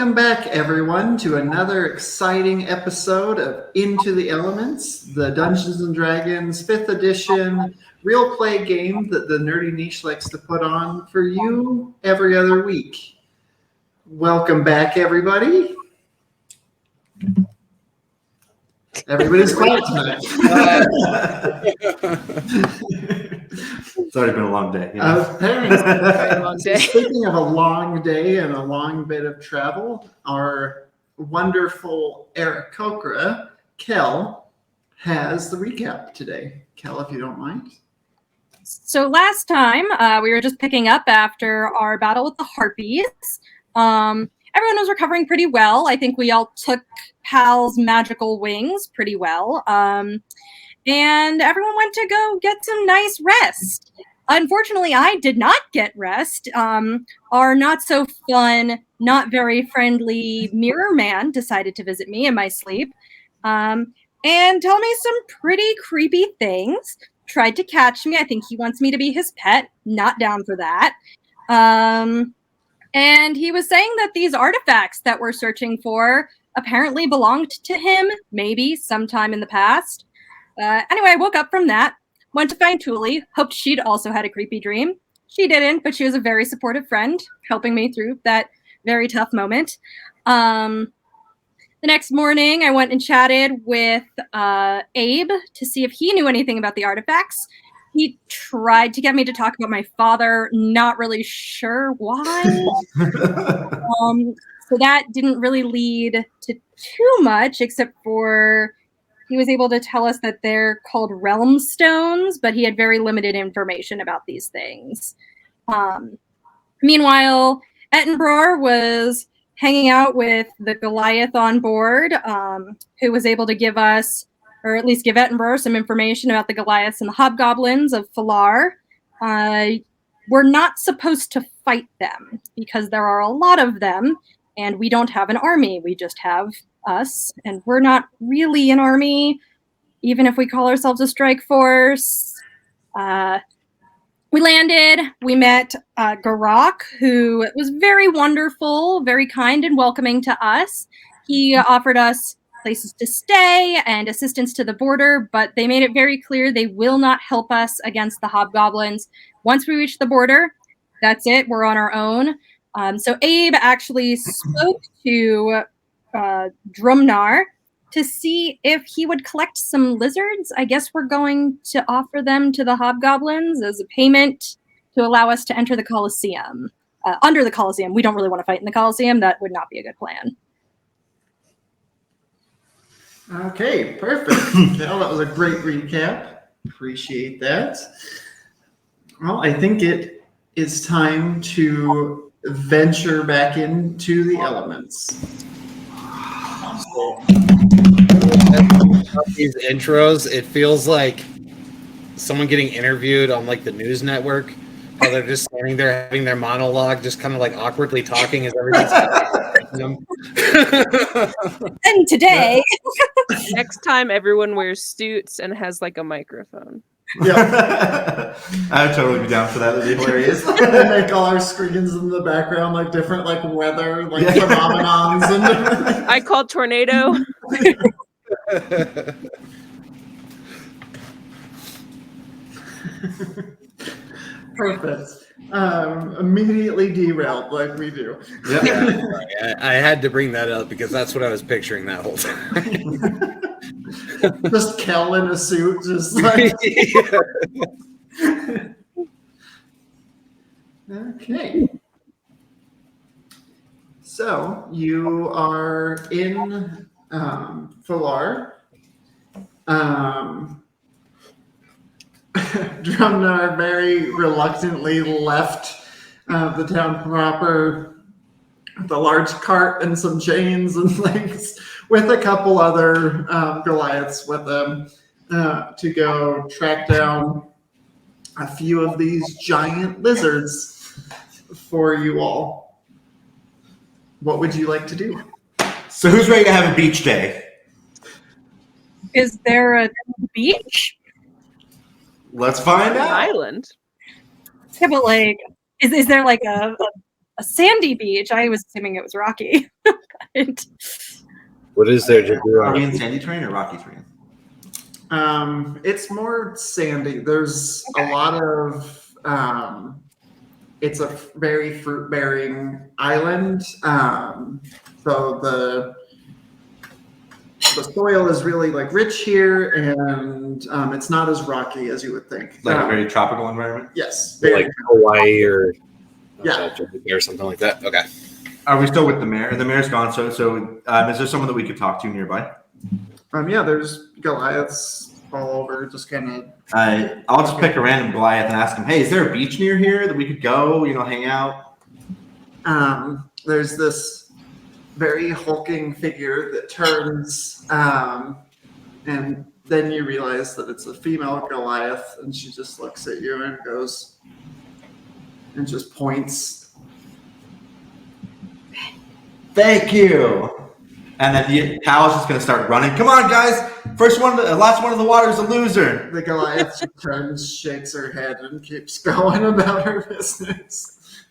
Welcome back, everyone, to another exciting episode of Into the Elements, the Dungeons & Dragons 5th edition real play game that the Nerdy Niche likes to put on for you every other week. Welcome back, everybody. Everybody's quiet tonight. It's already been a long day. Speaking of a long day and a long bit of travel, our wonderful Eric Kokra, Kel, has the recap today. Kel, if you don't mind. So last time, we were just picking up after our battle with the Harpies. Everyone was recovering pretty well. I think we all took Pal's magical wings pretty well. And everyone went to go get some nice rest. Unfortunately, I did not get rest. Our not-so-fun, not very friendly mirror man decided to visit me in my sleep and tell me some pretty creepy things. Tried to catch me. I think he wants me to be his pet. Not down for that. And he was saying that these artifacts that we're searching for apparently belonged to him, maybe sometime in the past. Anyway, I woke up from that, went to find Thule, hoped she'd also had a creepy dream. She didn't, but she was a very supportive friend, helping me through that very tough moment. The next morning, I went and chatted with Abe to see if he knew anything about the artifacts. He tried to get me to talk about my father, not really sure why. So that didn't really lead to too much, except for he was able to tell us that they're called realm stones, but he had very limited information about these things. Meanwhile, Ettenbrough was hanging out with the Goliath on board, who was able to give us, or at least give Ettenborough some information about the Goliaths and the Hobgoblins of Falar. We're not supposed to fight them because there are a lot of them, and we don't have an army. We just have us, and we're not really an army, even if we call ourselves a strike force. We landed. We met Garak, who was very wonderful, very kind and welcoming to us. He offered us places to stay and assistance to the border, but they made it very clear they will not help us against the Hobgoblins. Once we reach the border, that's it. We're on our own. So Abe actually spoke to Drumnar to see if he would collect some lizards. I guess we're going to offer them to the Hobgoblins as a payment to allow us to enter the Colosseum. Under the Colosseum. We don't really want to fight in the Colosseum. That would not be a good plan. Okay, perfect. Well, that was a great recap. Appreciate that. Well, I think it is time to venture back into the elements. These intros, it feels like someone getting interviewed on like the news network, how they're just standing there having their monologue, just kind of like awkwardly talking as everything's happening. And today, next time everyone wears suits and has like a microphone. Yeah, I'd totally be down for that. That'd be hilarious. And make all our screens in the background like different like weather, like phenomenons. And I called tornado. Perfect. Immediately derailed like we do. Yeah, I had to bring that up because that's what I was picturing that whole time. Just Kel in a suit, just like. Okay. So you are in Falar. Drumnar very reluctantly left the town proper with a large cart and some chains and legs with a couple other Goliaths with them to go track down a few of these giant lizards for you all. What would you like to do? So who's ready to have a beach day? is there a beach? Let's find An out. island. Yeah, but like, is there like a sandy beach? I was assuming it was rocky. What is there to do? Rocky and sandy terrain or rocky terrain? It's more sandy. There's a lot of it's a very fruit bearing island. So the soil is really like rich here, and it's not as rocky as you would think. Like a very tropical environment? Yes, Like Hawaii or Yeah. or something like that. Okay. Are we still with the mayor? The mayor's gone. So is there someone that we could talk to nearby? Yeah, there's Goliaths all over, just kind of. I'll just pick a random Goliath and ask him, hey, is there a beach near here that we could go, hang out? There's this very hulking figure that turns, and then you realize that it's a female Goliath, and she just looks at you and goes, and just points. Thank you. And then Pal's just going to start running. Come on, guys. Last one of the water is a loser. The Goliath turns, shakes her head, and keeps going about her business.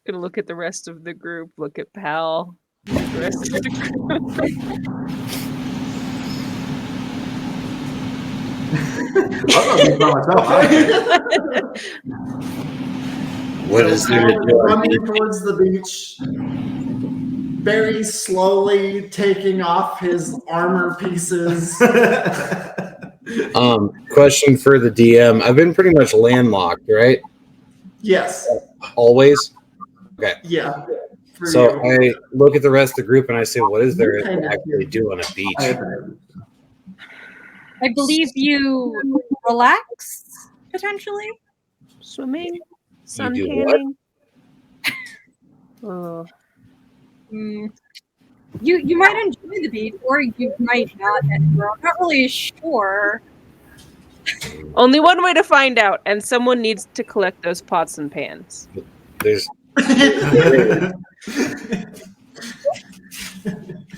Gonna look at the rest of the group. Look at Pal. The rest of the I'm going to be by myself. What is there to do? Running towards the beach, very slowly taking off his armor pieces. Question for the DM. I've been pretty much landlocked, right? Yes. Always. Okay. Yeah. For So you. I look at the rest of the group and I say, what is there to actually do on a beach? I believe you relax potentially. swimming, sun do tanning. Oh, Mm. You might enjoy the beach, or you might not. I'm not really sure. only one way to find out, and someone needs to collect those pots and pans. There's I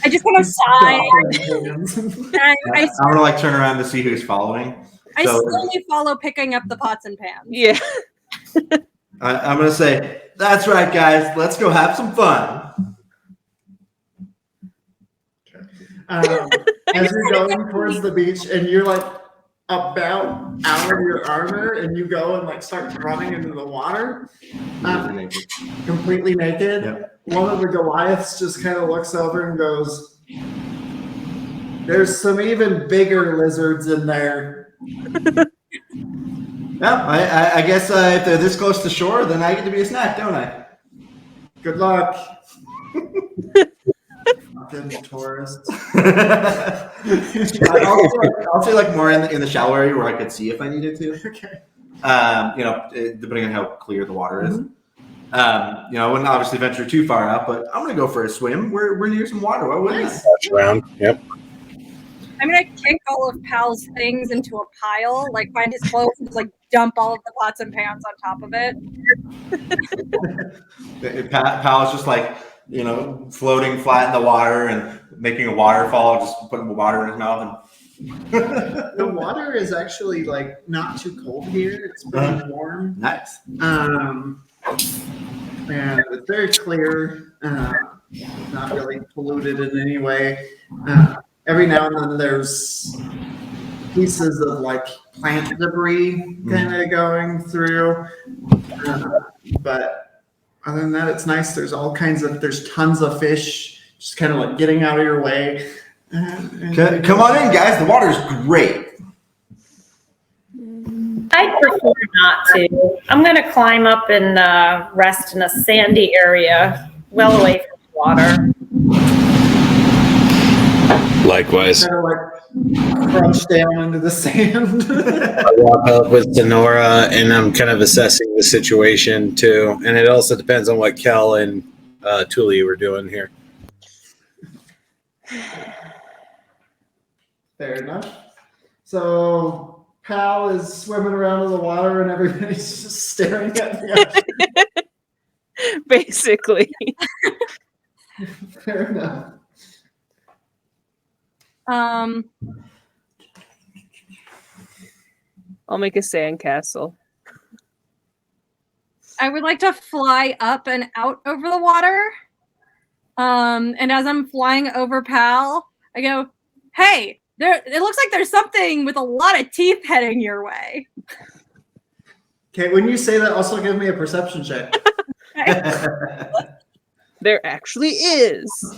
just want to sigh. I I'm going to turn around to see who's following. So slowly follow picking up the pots and pans. Yeah. I'm going to say, that's right, guys. Let's go have some fun. As you're going towards the beach, and you're like about out of your armor, and you go and start running into the water, completely naked. Yep. One of the Goliaths just kind of looks over and goes, "There's some even bigger lizards in there." Yeah, I guess if they're this close to shore, then I get to be a snack, don't I? Good luck. Fucking tourists. I'll say more in the shallow area where I could see if I needed to. Okay. Depending on how clear the water is. I wouldn't obviously venture too far out, but I'm gonna go for a swim. We're near some water. Why wouldn't I? around. Yep. I'm gonna kick all of Pal's things into a pile, find his clothes and just dump all of the pots and pans on top of it. Pal's just floating flat in the water and making a waterfall, just putting water in his mouth. The water is actually not too cold here. It's pretty warm. Nice. And it's very clear, not really polluted in any way. Every now and then there's pieces of plant debris kind of going through. But other than that, it's nice. There's tons of fish just kind of getting out of your way. Come on in, guys. The water's great. I'd prefer not to. I'm going to climb up and rest in a sandy area, well away from the water. Likewise. Kind of crunch down into the sand. I walk up with Sonora and I'm kind of assessing the situation too. And it also depends on what Kel and Tuli were doing here. Fair enough. So Pal is swimming around in the water and everybody's just staring at the ocean. Basically. Fair enough. I'll make a sandcastle. I would like to fly up and out over the water. And as I'm flying over Pal, I go, "Hey, it looks like there's something with a lot of teeth heading your way." Okay, when you say that, also give me a perception check. There actually is.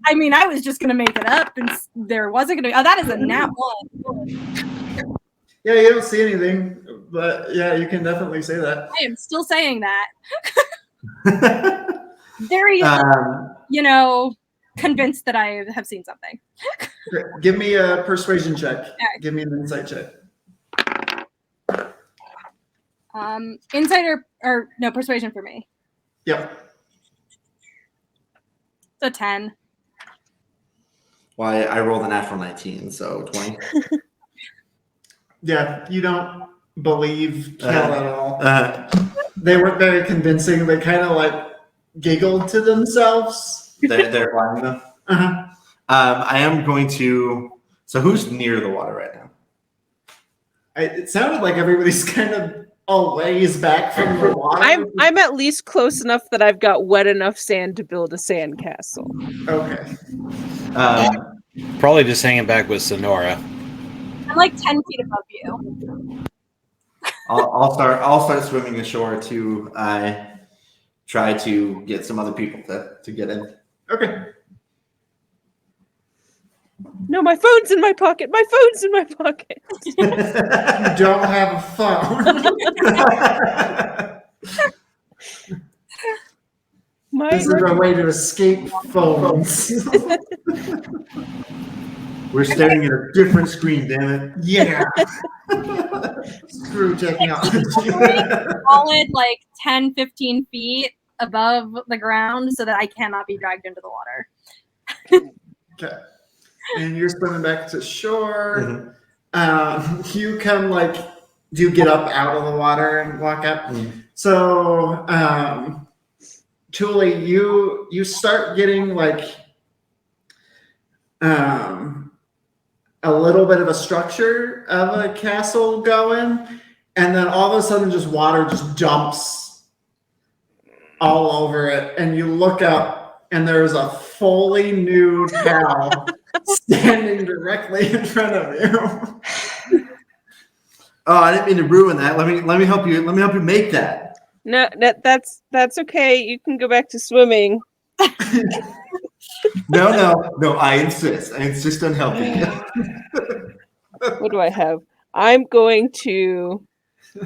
I mean, I was just gonna make it up, and there wasn't gonna. Oh, that is a nat 1. Yeah, you don't see anything, but yeah, you can definitely say that. I am still saying that. Very, Um, convinced that I have seen something. Give me a persuasion check. right. Give me an insight check. Insight or no persuasion for me. Yep. It's a 10. well, I rolled a natural 19, so 20. Yeah, you don't believe Kel at all. They weren't very convincing. They kind of like giggled to themselves. They're flying enough. Uh-huh. I am going to. So who's near the water right now? It sounded like everybody's kind of a ways back from the water. I'm at least close enough that I've got wet enough sand to build a sand castle. Okay. Probably just hanging back with Sonora. I'm like 10 feet above you. I'll start swimming ashore to try to get some other people to get in. Okay. No, my phone's in my pocket. My phone's in my pocket. You don't have a phone. This is a way to escape phones. We're staring at a different screen, damn it. Yeah. Screw technology. Solid like 10, 15 feet above the ground so that I cannot be dragged into the water. Okay. And you're swimming back to shore. Mm-hmm. You come do you get up out of the water and walk up? Mm-hmm. So, Thule, you start getting a little bit of a structure of a castle going, and then all of a sudden just water just dumps all over it, and you look up and there's a fully nude Pal standing directly in front of you. Oh, I didn't mean to ruin that. Let me help you. Let me help you make that. No, that's okay. You can go back to swimming. No. I insist. I insist on helping you. What do I have? I'm going to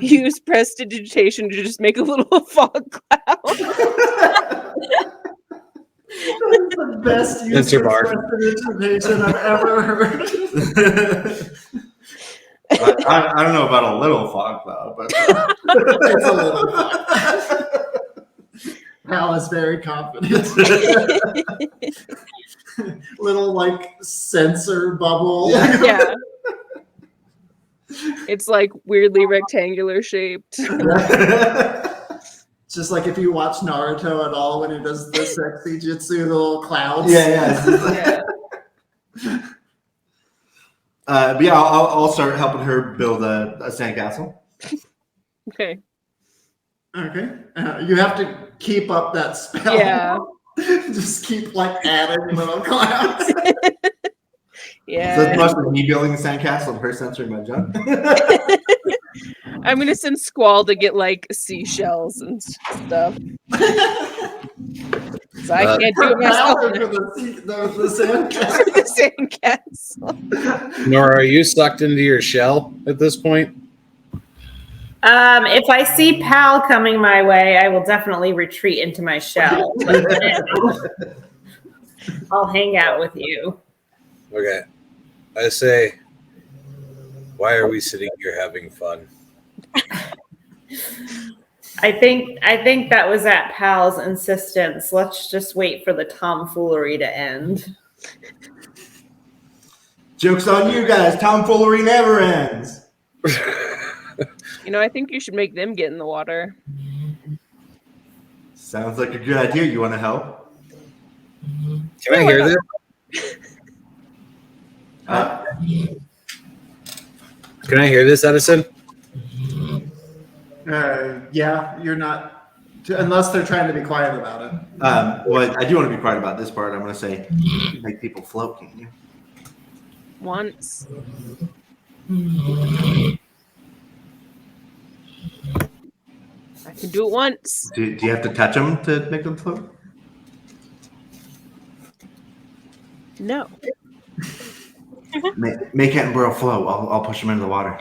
use prestidigitation to just make a little fog cloud. That's the best use Sensor of bar. prestidigitation I've ever heard. I don't know about a little fog cloud, but It's a little fun. Pal is very confident. Little sensor bubble. Yeah. It's like weirdly rectangular shaped. Just like if you watch Naruto at all when he does the sexy jutsu, the little clouds. yeah. But yeah, I'll start helping her build a sandcastle. Okay. Okay. You have to keep up that spell. Yeah. Just keep adding little clouds. Yeah. So it's mostly me building a sandcastle and her censoring my junk. I'm gonna send Squall to get seashells and stuff. So I can't do it myself. For the sandcastle. For the sandcastle. Nora, are you sucked into your shell at this point? If I see Pal coming my way, I will definitely retreat into my shell. But I'll hang out with you. Okay. I say, why are we sitting here having fun? I think that was at Pal's insistence. Let's just wait for the tomfoolery to end. Joke's on you guys. Tomfoolery never ends. I think you should make them get in the water. Sounds like a good idea. You want to help? Can I hear this? Can I hear this, Edison? Yeah, you're not Unless they're trying to be quiet about it. Well, I do want to be quiet about this part. I'm going to say, make people float, can't you? Once. I can do it once. Do you have to touch them to make them float? No. Make Attenborough float. I'll push him into the water.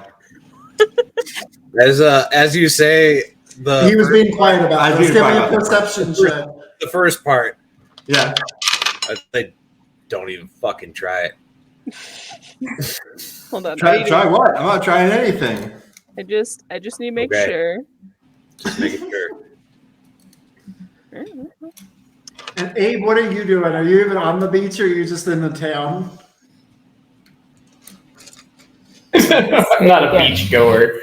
As you say, He was being quiet about I it. was Give being me a quiet about that. perception check. the first part, Yeah. I say, don't even fucking try it. Hold on. Try what? I'm not trying anything. I just need to make Okay. sure. Just make it sure. And Abe, what are you doing? Are you even on the beach or are you just in the town? I'm not a beach goer.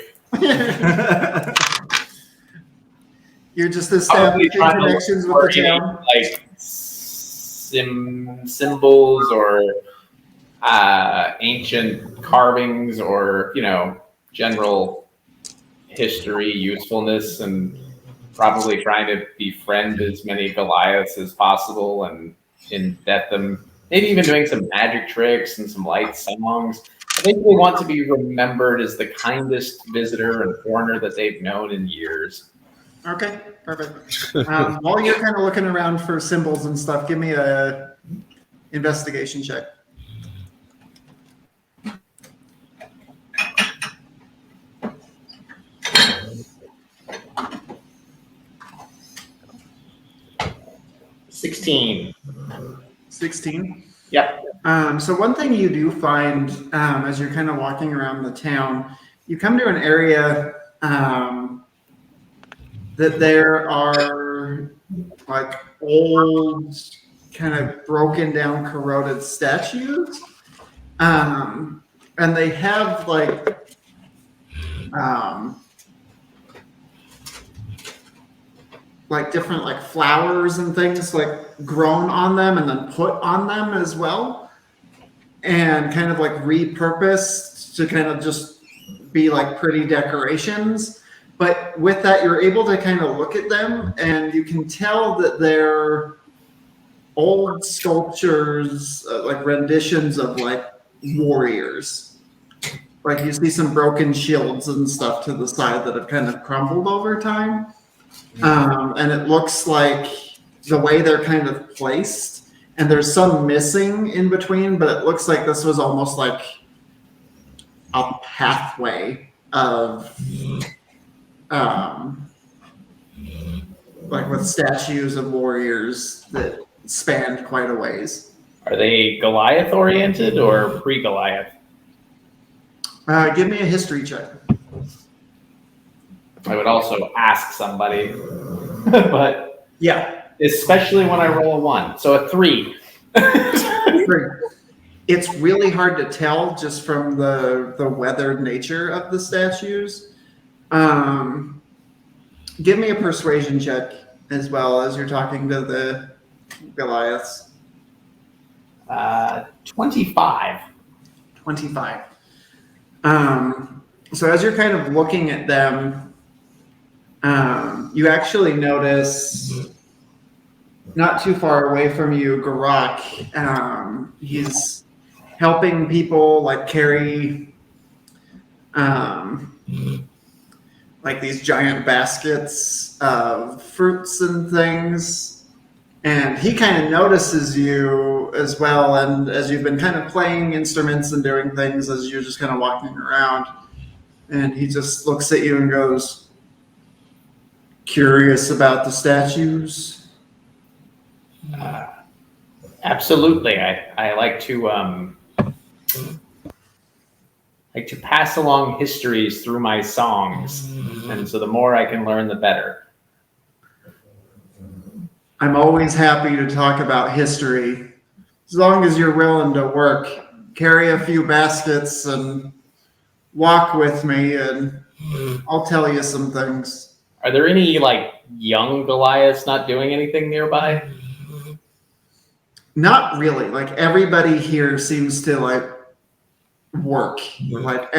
You're just Probably establishing trying to connections look with the for any, town. like symbols or ancient carvings or general history usefulness, and probably trying to befriend as many Goliaths as possible and embed them. Maybe even doing some magic tricks and some light songs. I think they want to be remembered as the kindest visitor and foreigner that they've known in years. Okay, perfect. While you're kind of looking around for symbols and stuff, give me a investigation check. $16. 16. Yep. So one thing you do find as you're kind of walking around the town, you come to an area that there are like old, kind of broken down, corroded statues, and they have like different like flowers and things like grown on them and then put on them as well, and kind of like repurposed to kind of just be like pretty decorations. But with that, you're able to kind of look at them and you can tell that they're old sculptures, like renditions of like warriors. Like you see some broken shields and stuff to the side that have kind of crumbled over time. And it looks like the way they're kind of placed, and there's some missing in between, but it looks like this was almost like a pathway of like with statues of warriors that spanned quite a ways. Are they Goliath oriented or pre-Goliath? Give me a history check. I would also ask somebody, but Yeah. especially when I roll a 1, so a 3. It's really hard to tell just from the weathered nature of the statues. Give me a persuasion check as well as you're talking to the Goliaths. 25. 25. So as you're kind of looking at them, you actually notice not too far away from you, Garak. He's helping people like carry like these giant baskets of fruits and things. And he kind of notices you as well. And as you've been kind of playing instruments and doing things as you're just kind of walking around, and he just looks at you and goes, "Curious about the statues?" Absolutely. I like to pass along histories through my songs, and so the more I can learn, the better. I'm always happy to talk about history, as long as you're willing to work. Carry a few baskets and walk with me, and I'll tell you some things. Are there any like young Goliaths not doing anything nearby? Not really. Like everybody here seems to like work. Like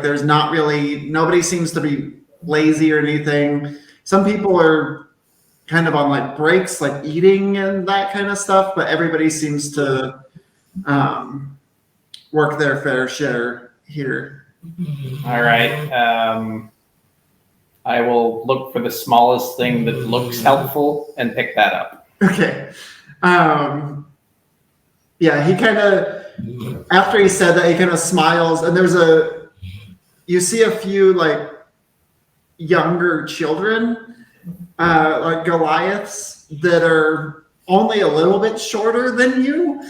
there's not really, nobody seems to be lazy or anything. Some people are kind of on like breaks, like eating and that kind of stuff, but everybody seems to work their fair share here. All right. I will look for the smallest thing that looks helpful and pick that up. Okay. Yeah, he kind of, after he said that, he kind of smiles, and you see a few like younger children, like Goliaths, that are only a little bit shorter than you.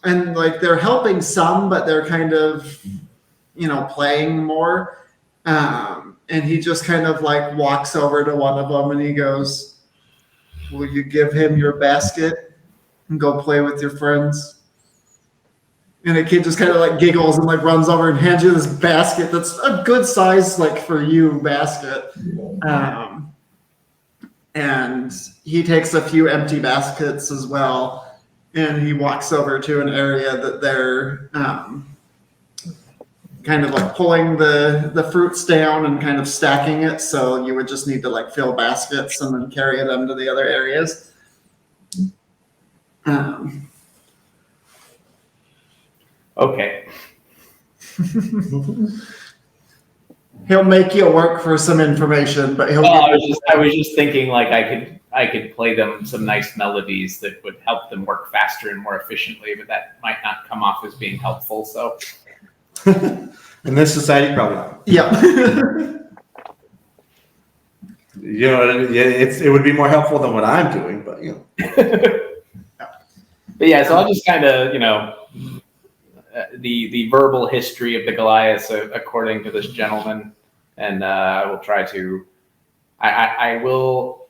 And like they're helping some, but they're kind of, playing more. And he just kind of like walks over to one of them and he goes, "Will you give him your basket and go play with your friends?" And the kid just kind of like giggles and like runs over and hands you this basket that's a good size, like for you basket. And he takes a few empty baskets as well. And he walks over to an area that they're kind of like pulling the fruits down and kind of stacking it. So you would just need to like fill baskets and then carry them to the other areas. Okay. He'll make you work for some information, but he'll. Well, I was just thinking like I could play them some nice melodies that would help them work faster and more efficiently, but that might not come off as being helpful. So In this society, probably not. Yeah. It would be more helpful than what I'm doing, but But yeah, so I'll just kind of, the verbal history of the Goliaths according to this gentleman, and I will try to, I will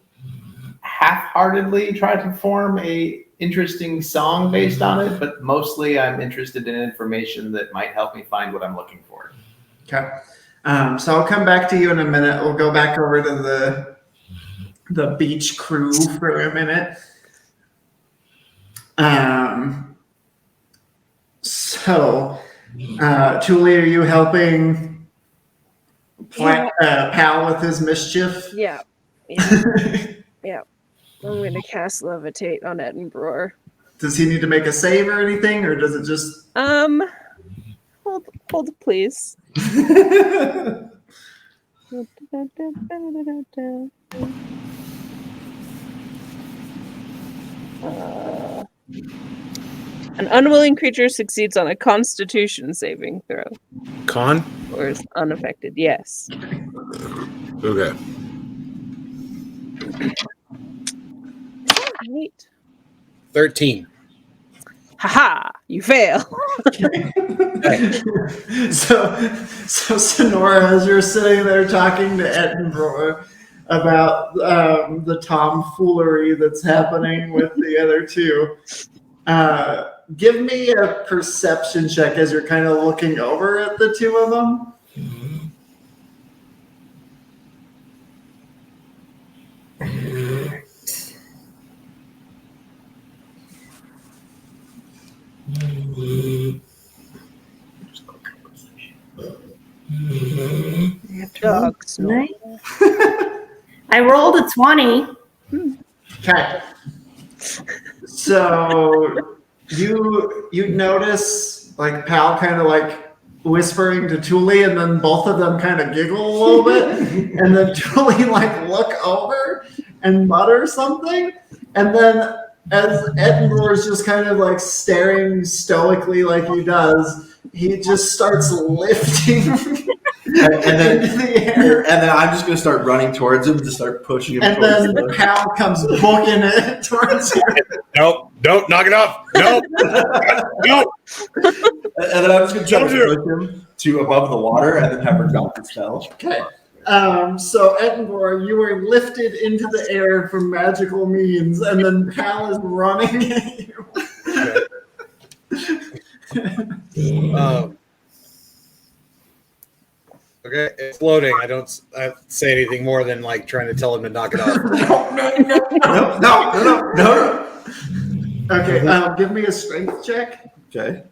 half-heartedly try to form a interesting song based on it, but mostly I'm interested in information that might help me find what I'm looking for. Okay. So I'll come back to you in a minute. We'll go back over to the beach crew for a minute. So, Julie, are you helping Pal with his mischief? Yeah. Yeah. I'm going to cast Levitate on Edinburgh. Does he need to make a save or anything, or does it just? Hold please. An unwilling creature succeeds on a Constitution saving throw, Con? or is unaffected. Yes. Okay. Right. 13. Haha! You fail. So Sonora, as you're sitting there talking to Edinburgh about the tomfoolery that's happening with the other two, give me a perception check as you're kind of looking over at the two of them. Dogs. I rolled a 20. Okay. So you notice like Pal kind of like whispering to Thule, and then both of them kind of giggle a little bit, and then Thule like look over and mutter something, and then as Edinburgh is just kind of like staring stoically like he does, he just starts lifting and then into the air. and then I'm just gonna start running towards him to start pushing him. And towards then Pal comes booking it towards you. Nope. Don't knock it off. Nope. Nope. And then I'm just gonna try to push him to above the water, and then have her drop the spell. Okay. So Edinburgh, you were lifted into the air for magical means, and then Pal is running at you. Okay, it's loading. I don't say anything more than like trying to tell him to knock it off. No. Okay, give me a strength check. Okay.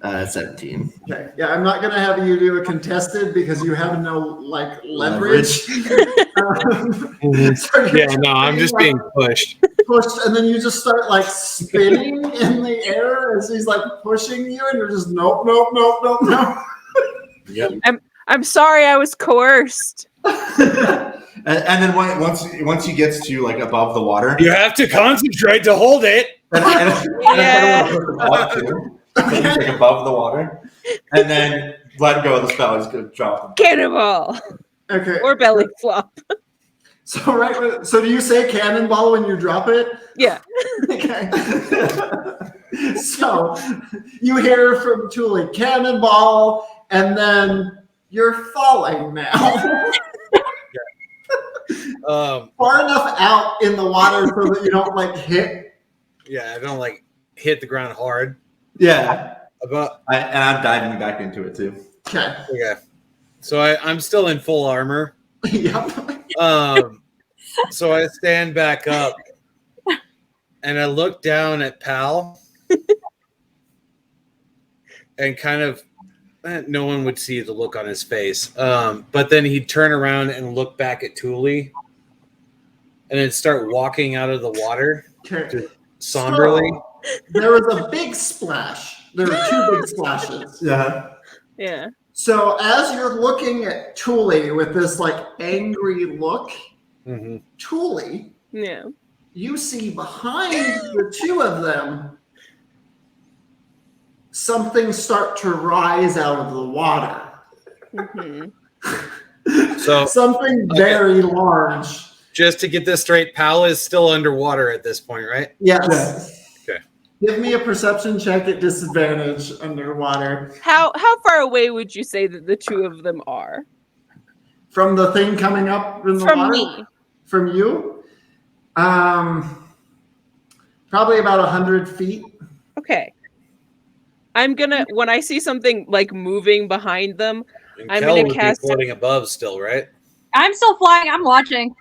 17. Okay. Yeah, I'm not gonna have you do a contested because you have no like leverage. So you're Yeah, no, I'm just like, being pushed. pushed, and then you just start like spinning in the air as he's like pushing you, and you're just nope, nope, nope, nope, nope. Yep. I'm sorry, I was coerced. And then once he gets to like above the water, You have to concentrate to hold it. and Yeah. I put the ball too. So he's like above the water, and then let go of the spell. He's gonna drop him. Cannonball Okay. or belly flop. So so do you say cannonball when you drop it? Yeah. Okay. So you hear from Thule cannonball, and then you're falling now. Far enough out in the water so that you don't like hit. Yeah, I don't like hit the ground hard. Yeah, About and I'm diving back into it too. Okay. okay. So I'm still in full armor. Yep. So I stand back up and I look down at Pal and kind of no one would see the look on his face. But then he'd turn around and look back at Thule and then start walking out of the water Okay. somberly. So, there was a big splash. There were two big splashes. Yeah. Yeah. So as you're looking at Thule with this like angry look, Mhm. Thule, Yeah. you see behind the two of them something start to rise out of the water. Hmm. So Something very large. just to get this straight, Pal is still underwater at this point, right? Yes. Okay. Give me a perception check at disadvantage underwater. How far away would you say that the two of them are From the thing coming up in the from water? me? From you? Probably about 100 feet. Okay. I'm gonna when I see something like moving behind them, And I'm Kel gonna would cast- be floating above still, right? I'm still flying. I'm watching.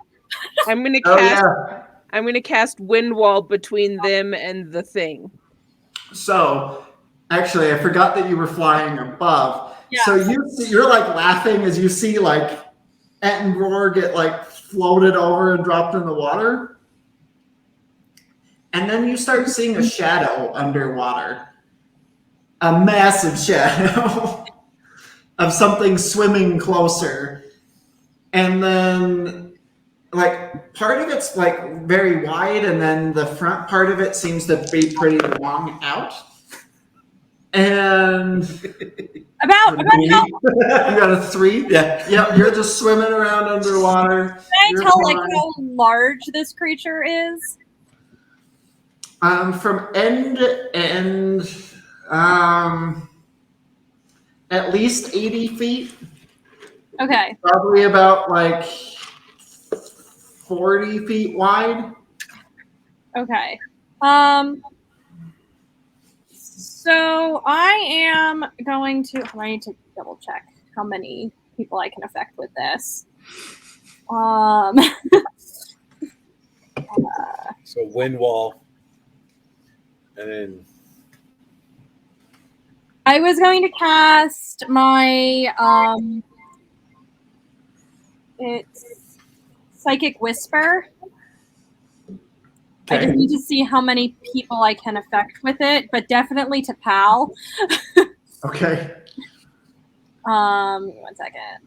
I'm gonna Oh, cast yeah. I'm gonna cast wind wall between them and the thing. So, actually, I forgot that you were flying above. Yeah. So you're like laughing as you see like Ettenroar get like floated over and dropped in the water. And then you start seeing a shadow underwater. A massive shadow of something swimming closer. And then like part of it's like very wide, and then the front part of it seems to be pretty long out. And About how you got a 3? Yeah. Yep, you're just swimming around underwater. can I You're tell like fine. how large this creature is? From end to end, at least 80 feet. Okay. Probably about like 40 feet wide. Okay. So I am going to. I need to double check how many people I can affect with this. So wind wall. And then I was going to cast my it's Psychic Whisper. I just need to see how many people I can affect with it, but definitely to Pal. Okay. One second.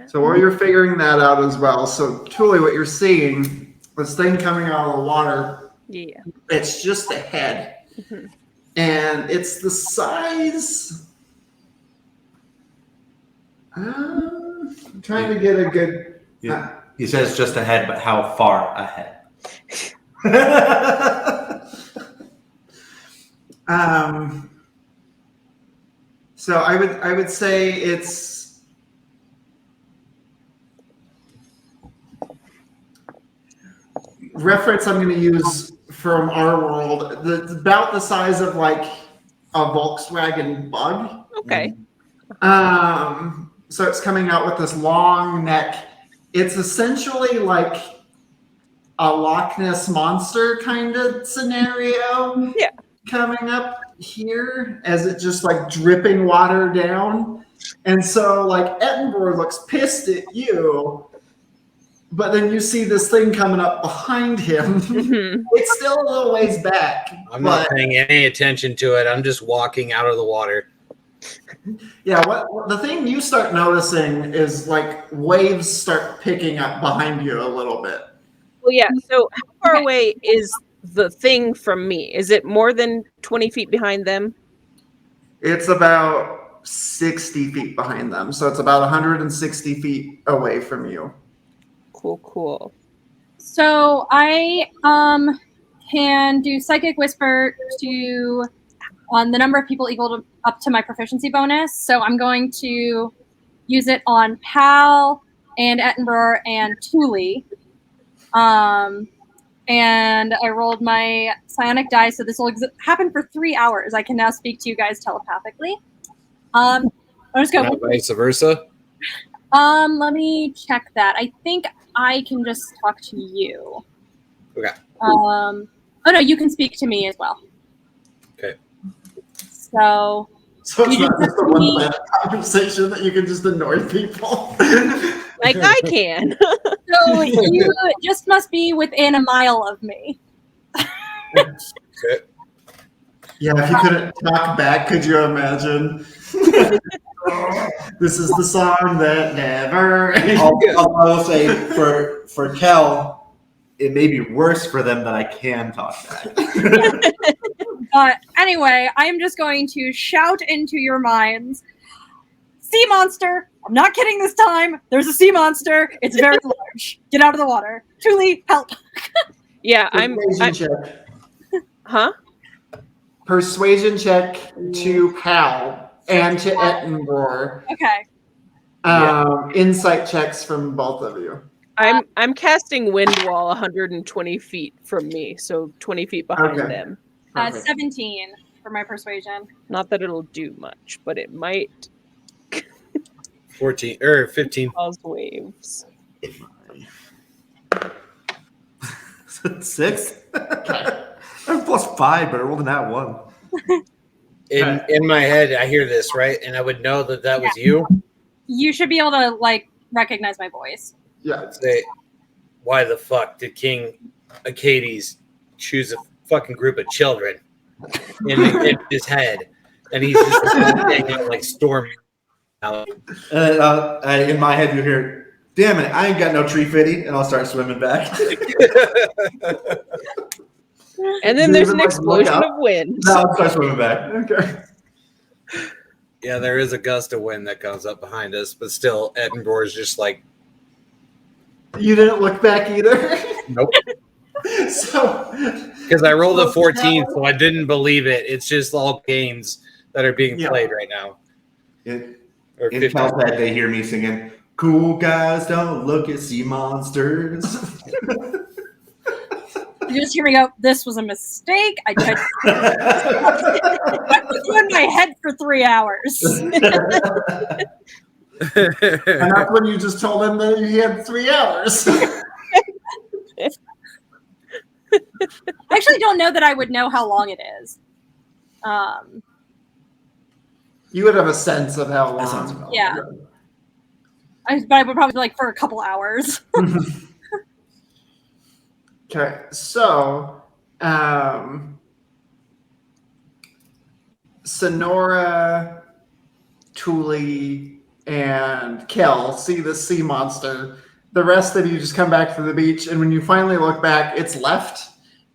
So while you're figuring that out as well, so Thule, what you're seeing, this thing coming out of the water, Yeah. it's just a head. Mhm. And it's the size. I'm trying to get a good. Yeah. He says just ahead, but how far ahead? So I would say it's reference I'm going to use from our world. It's about the size of like a Volkswagen Bug. Okay. So it's coming out with this long neck. It's essentially like a Loch Ness monster kind of scenario. Yeah. Coming up. here as it just like dripping water down. And so like Edinburgh looks pissed at you, but then you see this thing coming up behind him. Mhm. It's still a little ways back. I'm not but paying any attention to it. I'm just walking out of the water. yeah, what the thing you start noticing is like waves start picking up behind you a little bit. Well, yeah. So how far Okay. away is the thing from me? Is it more than 20 feet behind them? It's about 60 feet behind them. So it's about 160 feet away from you. Cool. So I can do psychic whisper to on the number of people equal to up to my proficiency bonus. So I'm going to use it on Pal and Ettenborough and Thule. And I rolled my psionic die, so this will happen for 3 hours. I can now speak to you guys telepathically. I'm just going. Not vice versa. Let me check that. I think I can just talk to you. Okay. Oh no, you can speak to me as well. Okay. So So it's You not just just a have to be- one-sided conversation that you can just annoy people. Like I can. so you just must be within a mile of me. Yeah, if you couldn't talk back, could you imagine? This is the song that never. I will say for Kel, it may be worse for them that I can talk back. But anyway, I'm just going to shout into your minds, sea monster! I'm not kidding this time. There's a sea monster. It's very large. Get out of the water. Thule, help. Yeah, Persuasion check. huh? Persuasion check to Pal and to Ettenborough. Okay. Insight checks from both of you. I'm casting wind wall 120 feet from me, so 20 feet behind Okay. them. Perfect. 17 for my persuasion. Not that it'll do much, but it might 14 or 15. cause waves. 6? I'm +5, but I rolled an at 1. In my head, I hear this, right? And I would know that was you. You should be able to like recognize my voice. Yeah. I'd say, why the fuck did King Acades choose a fucking group of children in his head? And he's just hanging out like storm out. In my head, you hear, "Damn it, I ain't got no tree fitty," and I'll start swimming back. And then Is it there's even, an like, explosion look of wind. No, I'll start swimming back. Okay. Yeah, there is a gust of wind that comes up behind us, but still, Edinburgh is just like, You didn't look back either. nope. So. Because I rolled a 14, so I didn't believe it. It's just all games that are being Yeah. played right now. In Or in 15. Caltech, they hear me singing, "Cool guys don't look at sea monsters." You just hear me go, this was a mistake. I tried to do in my head for 3 hours. And that's when you just told him that he had 3 hours. I actually don't know that I would know how long it is. You would have a sense of how That sounds long. about Yeah. right. But I would probably be like for a couple hours. Okay, so Sonora, Thule, and Kel see the sea monster. The rest of you just come back to the beach, and when you finally look back, it's left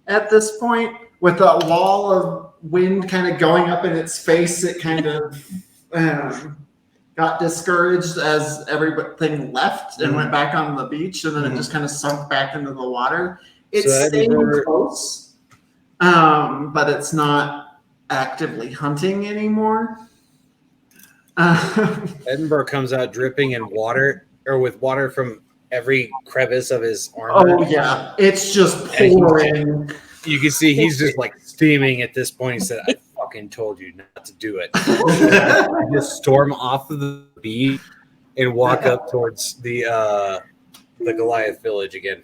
at this point with a wall of wind kind of going up in its face. It kind of got discouraged as everything left and went back on the beach, and then it just kind of sunk back into the water. It's So staying Edinburgh- close, but it's not actively hunting anymore. Edinburgh comes out dripping in water, or with water from every crevice of his armor. Oh yeah, it's just pouring. You can see he's just like steaming at this point. He said, "I fucking told you not to do it." Just storm off of the beach and walk up towards the Goliath village again.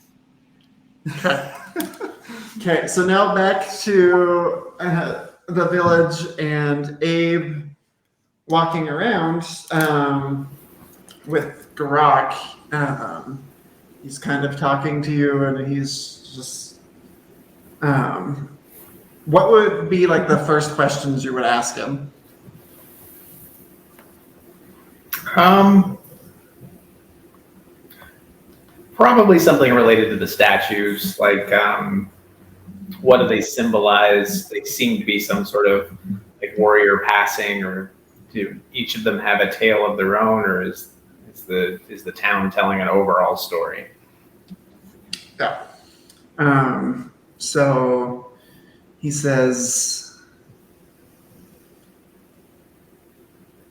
Okay, so now back to the village, and Abe walking around with Garak. He's kind of talking to you, and he's just. What would be like the first questions you would ask him? Probably something related to the statues, like what do they symbolize? They seem to be some sort of like warrior passing, or do each of them have a tale of their own, or is the town telling an overall story? Yeah. So he says,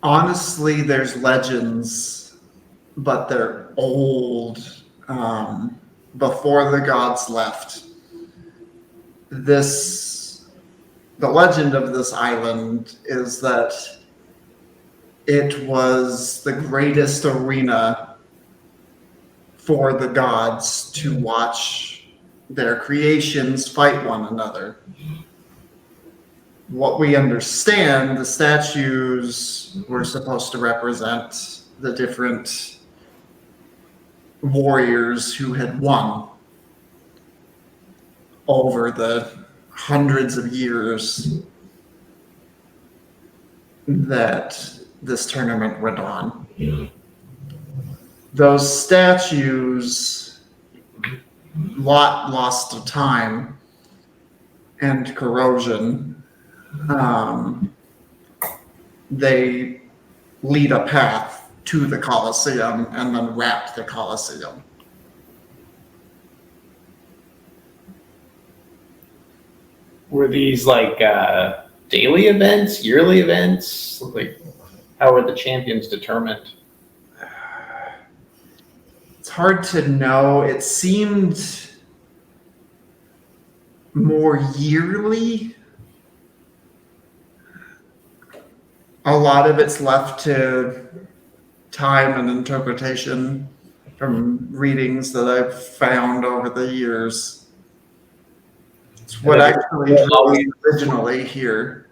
honestly, there's legends, but they're old. Before the gods left, the legend of this island is that it was the greatest arena for the gods to watch their creations fight one another. What we understand, the statues were supposed to represent the different warriors who had won over the hundreds of years that this tournament went on. Those statues lost to time and corrosion. They lead a path to the Colosseum and then wrap the Colosseum. Were these like daily events, yearly events? Like, how were the champions determined? It's hard to know. It seemed more yearly. A lot of it's left to time and interpretation from readings that I've found over the years. It's what actually drew me originally here.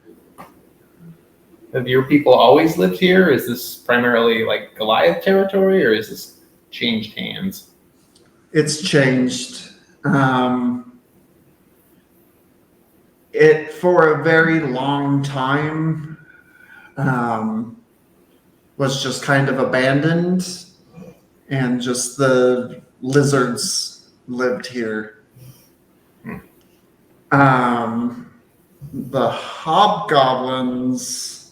Have your people always lived here? Is this primarily like Goliath territory, or is this changed hands? It's changed. It for a very long time was just kind of abandoned, and just the lizards lived here. The hobgoblins,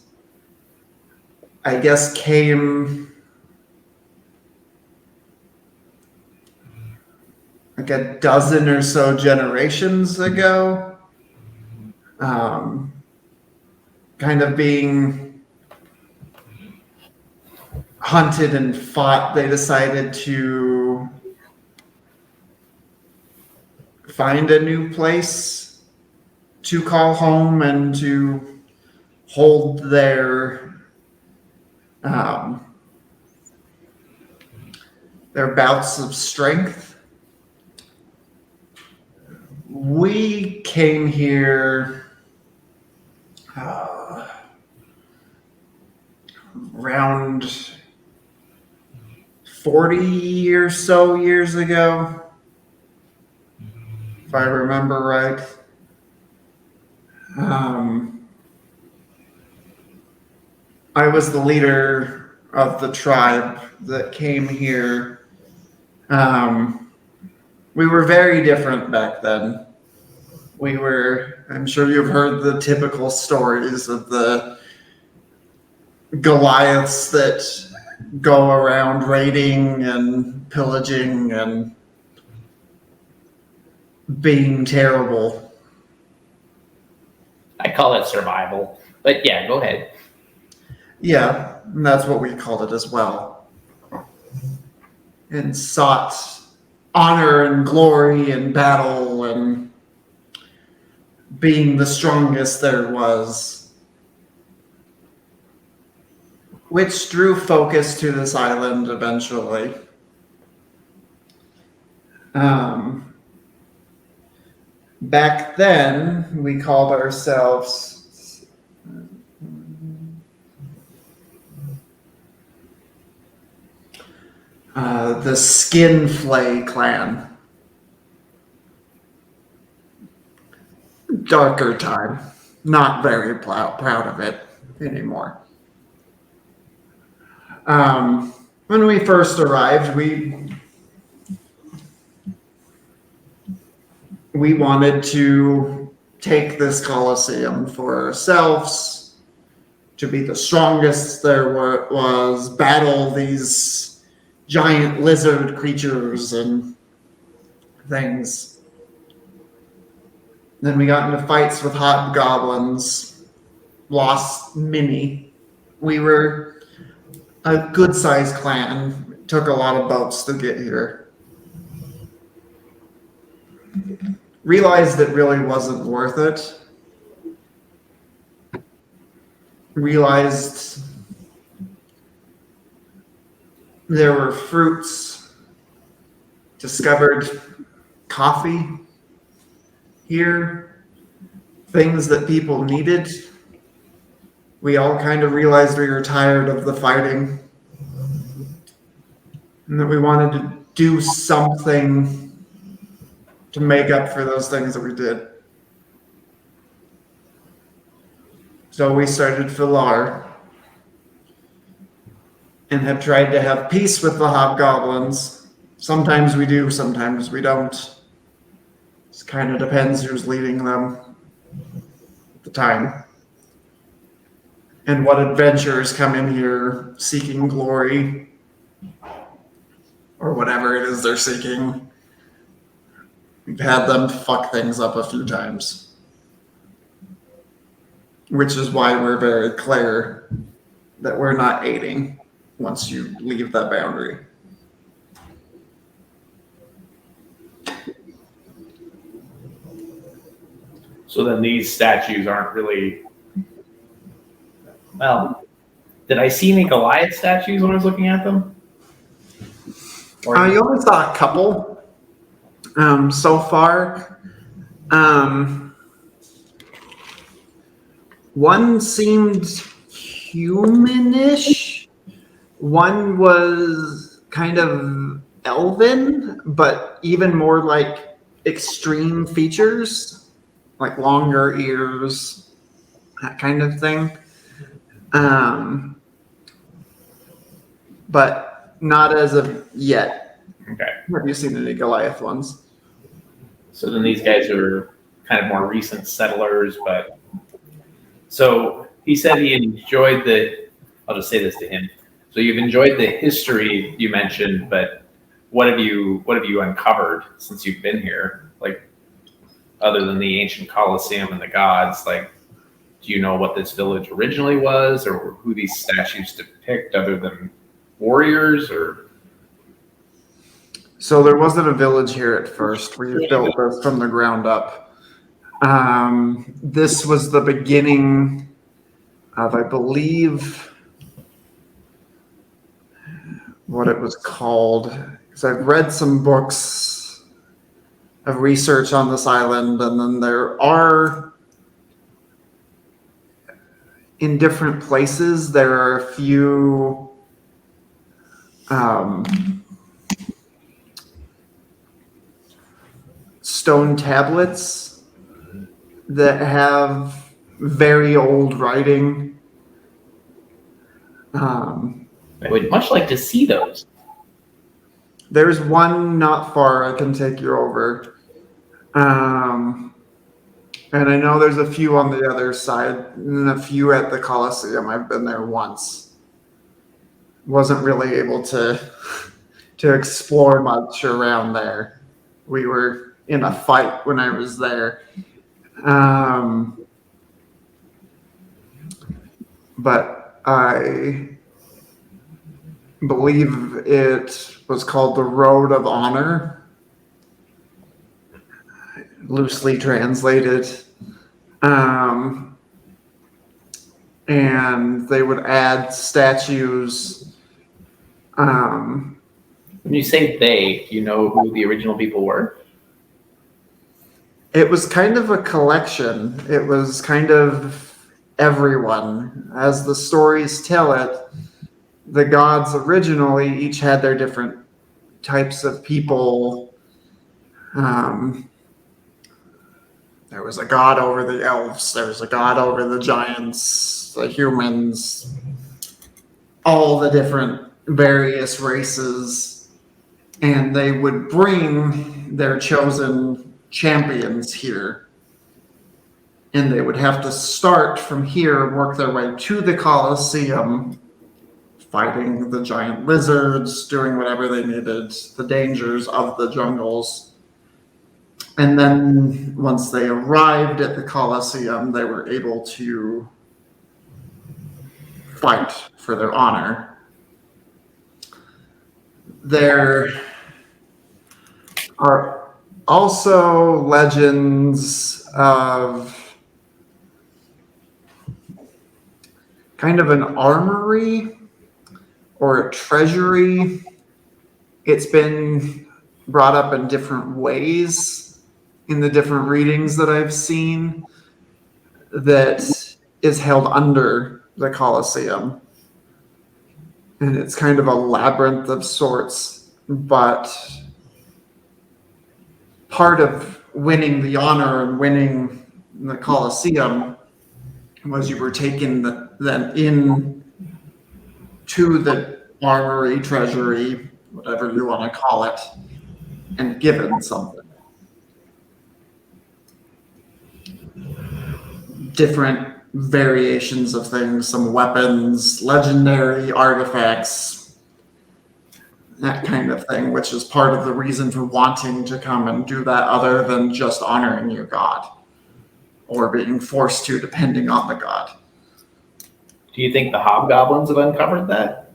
I guess, came like a dozen or so generations ago, kind of being hunted and fought. They decided to find a new place to call home and to hold their bouts of strength. We came here around 40 or so years ago, if I remember right. I was the leader of the tribe that came here. We were very different back then. I'm sure you've heard the typical stories of the Goliaths that go around raiding and pillaging and being terrible. I call it survival, but yeah, go ahead. Yeah, and that's what we called it as well. And sought honor and glory and battle and being the strongest there was, which drew focus to this island eventually. Back then, we called ourselves the Skin Flay clan. Darker time. Not very proud of it anymore. When we first arrived, we wanted to take this Colosseum for ourselves, to be the strongest there was, battle these giant lizard creatures and things. Then we got into fights with hobgoblins, lost many. We were a good-sized clan. It took a lot of boats to get here. Realized it really wasn't worth it. Realized there were fruits. Discovered coffee here. Things that people needed. We all kind of realized we were tired of the fighting. And that we wanted to do something to make up for those things that we did. So we started Philar and have tried to have peace with the hobgoblins. Sometimes we do, sometimes we don't. It kind of depends who's leading them at the time. And what adventurers come in here seeking glory or whatever it is they're seeking. We've had them fuck things up a few times. Which is why we're very clear that we're not aiding once you leave that boundary. So then these statues aren't really. Well, did I see any Goliath statues when I was looking at them? Or You only saw a couple so far. One seemed humanish. One was kind of elven, but even more like extreme features, like longer ears, that kind of thing. But not as of yet. Okay. Have you seen any Goliath ones? So then these guys are kind of more recent settlers, but so he said he enjoyed I'll just say this to him. So you've enjoyed the history you mentioned, but what have you uncovered since you've been here? Like, other than the ancient Colosseum and the gods, like, do you know what this village originally was, or who these statues depict other than warriors, or? So there wasn't a village here at first. We built this from the ground up. This was the beginning of, I believe, what it was called. Because I've read some books of research on this island, and then there are, in different places, there are a few stone tablets that have very old writing. I would much like to see those. There's one not far I can take you over. And I know there's a few on the other side and a few at the Colosseum. I've been there once. Wasn't really able to explore much around there. We were in a fight when I was there. But I believe it was called the Road of Honor, loosely translated. And they would add statues. When you say they, do you know who the original people were? It was kind of a collection. It was kind of everyone. As the stories tell it, the gods originally each had their different types of people. There was a god over the elves. There was a god over the giants, the humans, all the different various races. And they would bring their chosen champions here. And they would have to start from here and work their way to the Colosseum, fighting the giant lizards, doing whatever they needed, the dangers of the jungles. And then once they arrived at the Colosseum, they were able to fight for their honor. There are also legends of kind of an armory or a treasury. It's been brought up in different ways in the different readings that I've seen, that is held under the Colosseum. And it's kind of a labyrinth of sorts, but part of winning the honor and winning the Colosseum was you were taken then in to the armory, treasury, whatever you want to call it, and given something. Different variations of things, some weapons, legendary artifacts, that kind of thing, which is part of the reason for wanting to come and do that, other than just honoring your god or being forced to, depending on the god. Do you think the hobgoblins have uncovered that?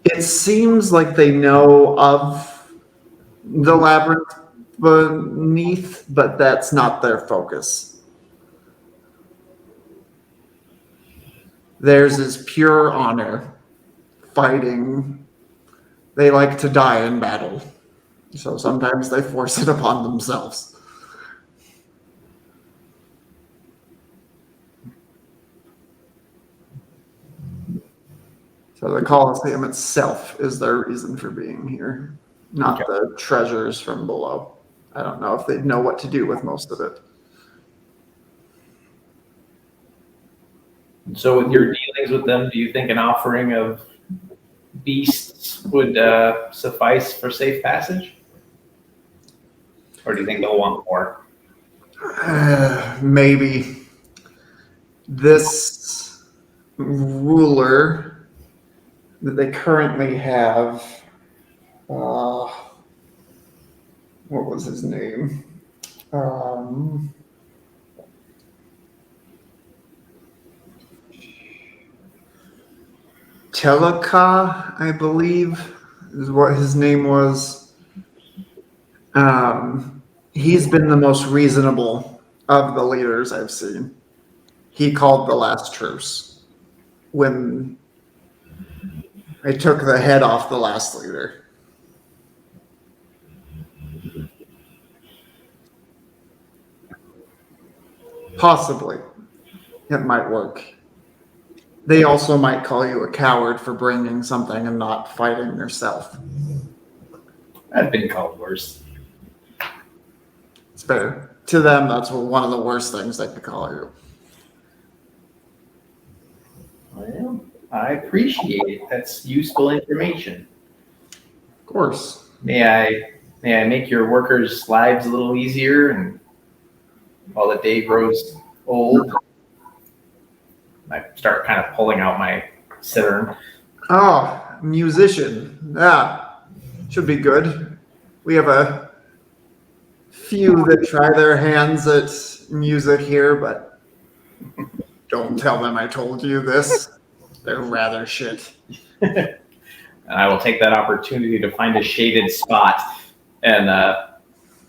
It seems like they know of the labyrinth beneath, but that's not their focus. Theirs is pure honor, fighting. They like to die in battle, so sometimes they force it upon themselves. So the Colosseum itself is their reason for being here, not the treasures from below. I don't know if they'd know what to do with most of it. So with your dealings with them, do you think an offering of beasts would suffice for safe passage? Or do you think they'll want more? Maybe. This ruler that they currently have, what was his name? Teleka, I believe, is what his name was. He's been the most reasonable of the leaders I've seen. He called the last truce when I took the head off the last leader. Possibly. It might work. They also might call you a coward for bringing something and not fighting yourself. I've been called worse. It's better. To them, that's one of the worst things they could call you. Well, I appreciate it. That's useful information. Of course. May I make your workers' lives a little easier, and while the day grows old, I start kind of pulling out my citern. Oh, musician. Yeah, should be good. We have a few that try their hands at music here, but don't tell them I told you this. They're rather shit. And I will take that opportunity to find a shaded spot and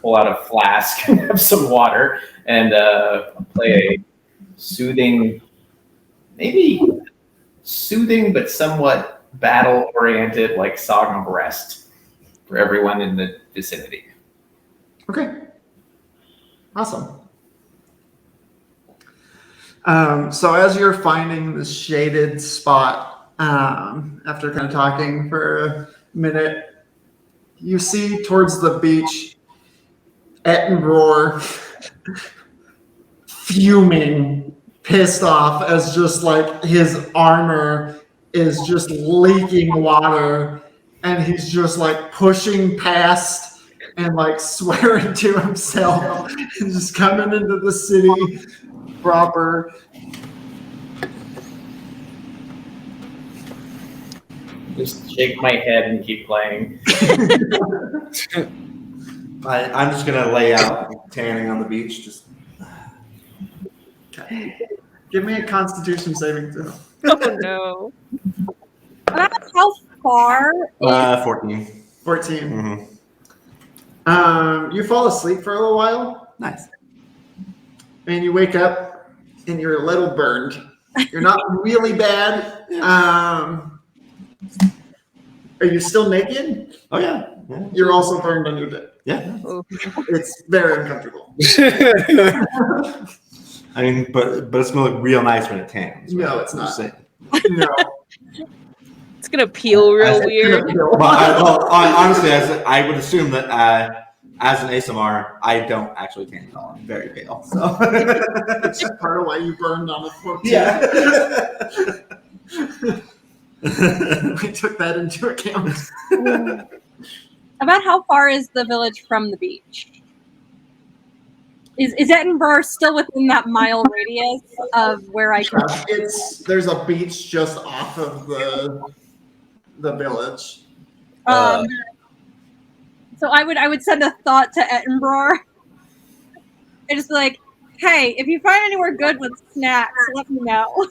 pull out a flask and have some water and play a soothing, maybe soothing but somewhat battle-oriented, like Song of Rest for everyone in the vicinity. Okay. Awesome. So as you're finding this shaded spot after kind of talking for a minute, you see towards the beach Ettenroar fuming, pissed off as just like his armor is just leaking water and he's just like pushing past and like swearing to himself and just coming into the city proper. Just shake my head and keep playing. I'm just gonna lay out tanning on the beach. Just Give me a Constitution saving throw. Oh no. How far? 14. 14. Mm-hmm. You fall asleep for a little while Nice. and you wake up and you're a little burned. You're not really bad. Are you still naked? Oh yeah. Yeah. You're also burned on your dick. Yeah. Oh. It's very uncomfortable. I mean, but it's gonna look real nice when it tans. right? No, it's I'm just not. saying. No. It's gonna peel real weird. Well, honestly, I would assume that as an ASMR, I don't actually tan at all. I'm very pale. So It's part of why you burned on the 14. yeah. We took that into account. About how far is the village from the beach? Is Edinburgh still within that mile radius of where I can? There's a beach just off of the village. So I would send a thought to Edinburgh. And just be like, hey, if you find anywhere good with snacks, let me know.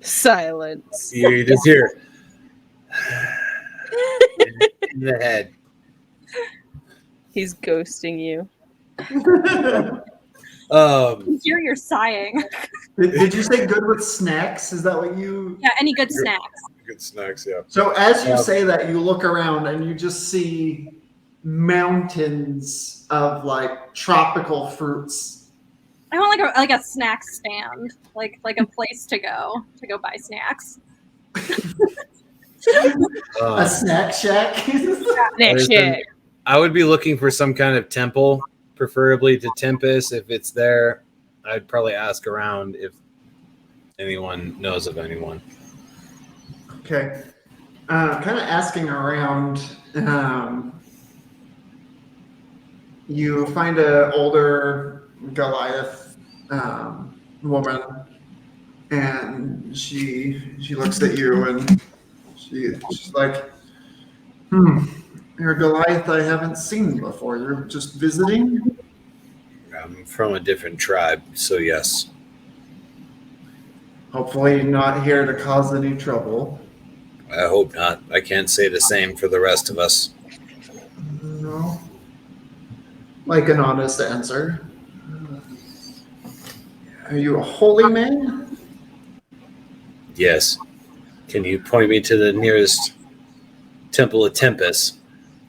Silence. You just hear in the head. He's ghosting you. You're sighing. Did you say good with snacks? Is that what you? Yeah, any good snacks. Good snacks, yeah. So as you say that, you look around and you just see mountains of like tropical fruits. I want like a snack stand, like a place to go buy snacks. A snack shack. Next shit. I would be looking for some kind of temple, preferably to Tempest. If it's there, I'd probably ask around if anyone knows of anyone. Okay. Kind of asking around. You find an older Goliath woman, and she looks at you and she's like, you're a Goliath I haven't seen before. You're just visiting? I'm from a different tribe, so yes. Hopefully not here to cause any trouble. I hope not. I can't say the same for the rest of us. No. Like an honest answer. Are you a holy man? Yes. Can you point me to the nearest Temple of Tempest?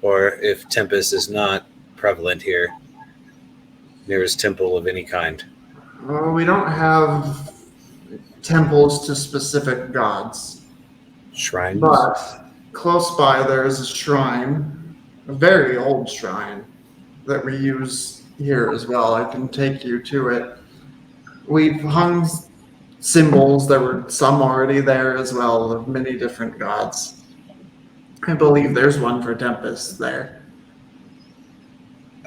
Or if Tempest is not prevalent here, nearest temple of any kind? Well, we don't have temples to specific gods. Shrines? But close by there is a shrine, a very old shrine that we use here as well. I can take you to it. We've hung symbols. There were some already there as well of many different gods. I believe there's one for Tempest there.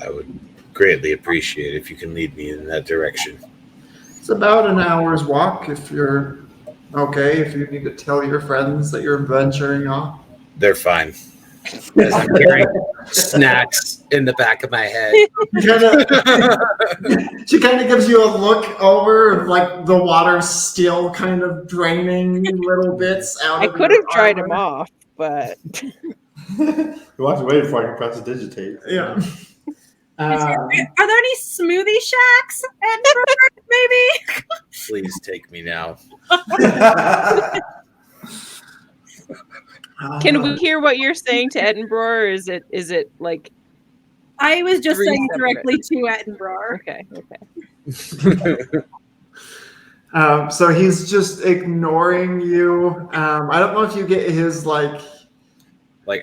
I would greatly appreciate if you can lead me in that direction. It's about an hour's walk if you're okay, if you need to tell your friends that you're venturing off. They're fine. As I'm hearing snacks in the back of my head. She kind of gives you a look over, like the water's still kind of draining little bits out I of could your have dried him armor. off, but You walked away before I could press the digitate. Yeah. Are there any smoothie shacks at Edinburgh, maybe? Please take me now. can we hear what you're saying to Edinburgh, or is it like I was just Three saying separate. directly to Edinburgh. okay? So he's just ignoring you. I don't know if you get his like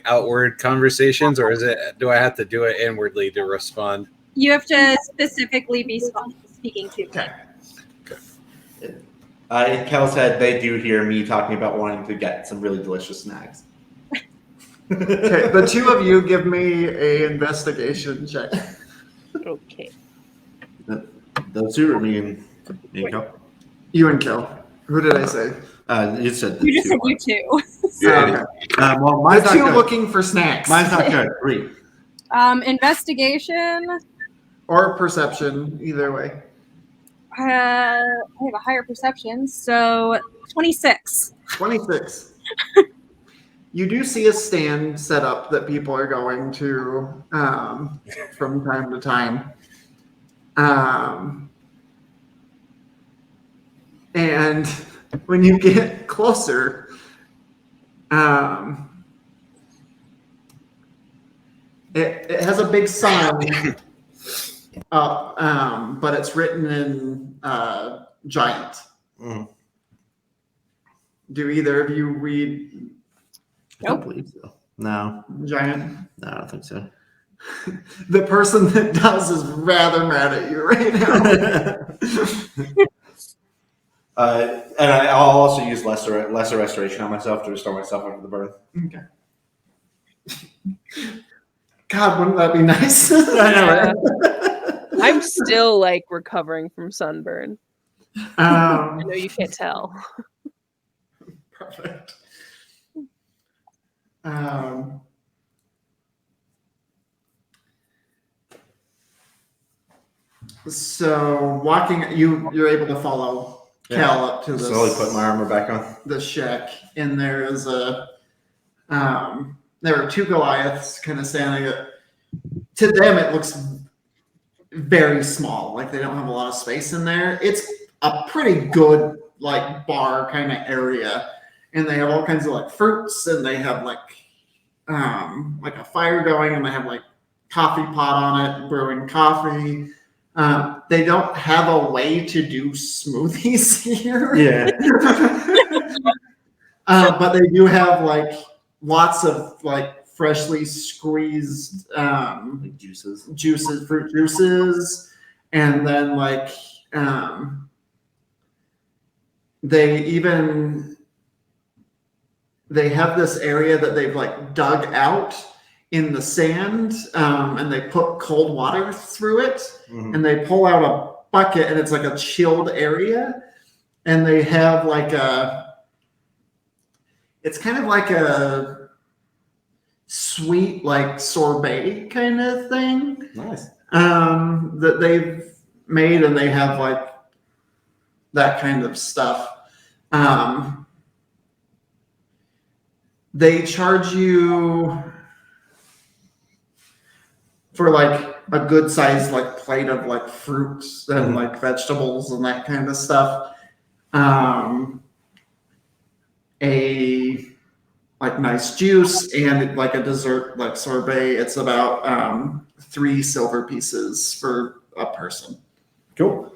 outward conversations, or do I have to do it inwardly to respond? You have to specifically be speaking to me. Okay. In Kel's head, they do hear me talking about wanting to get some really delicious snacks. Okay, the two of you give me a investigation check. Okay. Those two are me and Kel. You and Kel. Who did I say? You said You just two. said you two. Okay. Well, mine's The not two good. looking for snacks. Mine's not good. 3. Investigation. Or perception, either way. I have a higher perception, so 26. 26. You do see a stand set up that people are going to from time to time. And when you get closer, it has a big sign up, but it's written in giant. Mm. Do either of you read I don't believe so. No, giant? no, I don't think so. The person that does is rather mad at you right now. And I'll also use lesser restoration on myself to restore myself after the burn. Okay. God, wouldn't that be nice? I know, Yeah. right? I'm still like recovering from sunburn. I know you can't tell. Perfect. So walking, you're able to follow Cal up to Slowly put my armor back on. the shack, and there is there are two Goliaths kind of standing. To them, it looks very small, like they don't have a lot of space in there. It's a pretty good like bar kind of area, and they have all kinds of like fruits, and they have like a fire going, and they have like coffee pot on it, brewing coffee. They don't have a way to do smoothies here. Yeah. But they do have like lots of like freshly squeezed Juices. fruit juices, and then like they have this area that they've like dug out in the sand, and they put cold water through it, Mhm. and they pull out a bucket, and it's like a chilled area, and they have like it's kind of like a sweet like sorbet kind of thing Nice. that they've made, and they have like that kind of stuff. They charge you for like a good sized like plate of like fruits and like vegetables and that kind of stuff. A like nice juice and like a dessert like sorbet. It's about 3 silver pieces for a person Cool.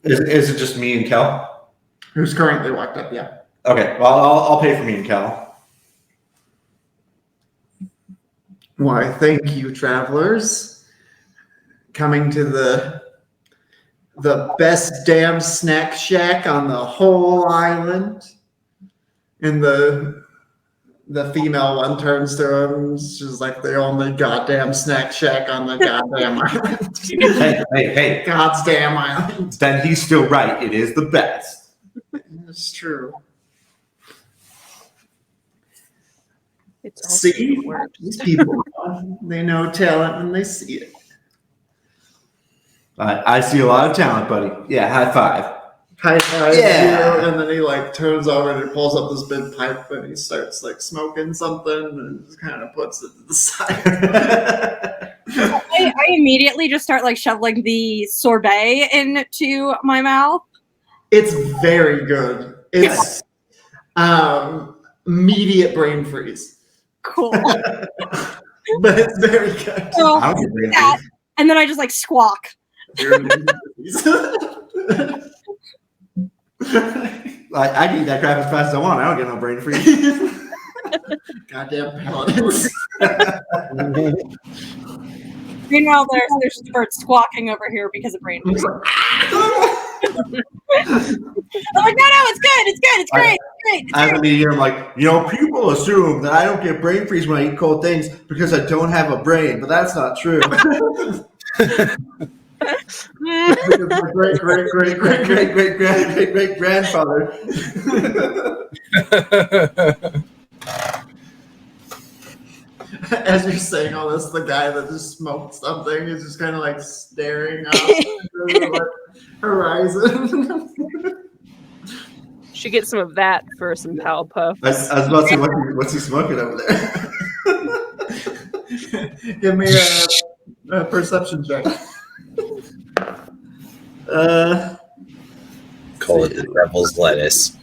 Is it just me and Kel? who's currently locked up. Yeah. Okay. Well, I'll pay for me and Kel. Why, thank you, travelers, coming to the best damn snack shack on the whole island. And the female one turns to him. She's like, the only goddamn snack shack on the goddamn island. Hey. God's damn island. Then he's still right. It is the best. It's true. It's also See, the worst. these people, they know talent when they see it. I see a lot of talent, buddy. Yeah, high five. High five Yeah. you, and then he like turns over and he pulls up this big pipe and he starts like smoking something and just kind of puts it to the side. I immediately just start like shoveling the sorbet into my mouth. It's very good. It's immediate brain freeze, Cool. but it's very good. So, I don't get brain that, and then I just like squawk. I can eat that crap as fast as I want. I don't get no brain freeze. Goddamn paladins. Meanwhile, there's birds squawking over here because of brain freeze. I'm like, no, it's good, it's great, it's As a great. medium, like, people assume that I don't get brain freeze when I eat cold things because I don't have a brain, but that's not true. Great grandfather. As you're saying all this, the guy that just smoked something is just kind of like staring up into the horizon. Should get some of that for some Pal Puff. I was about to say, what's he smoking over there? Give me a perception check. Call it the devil's lettuce.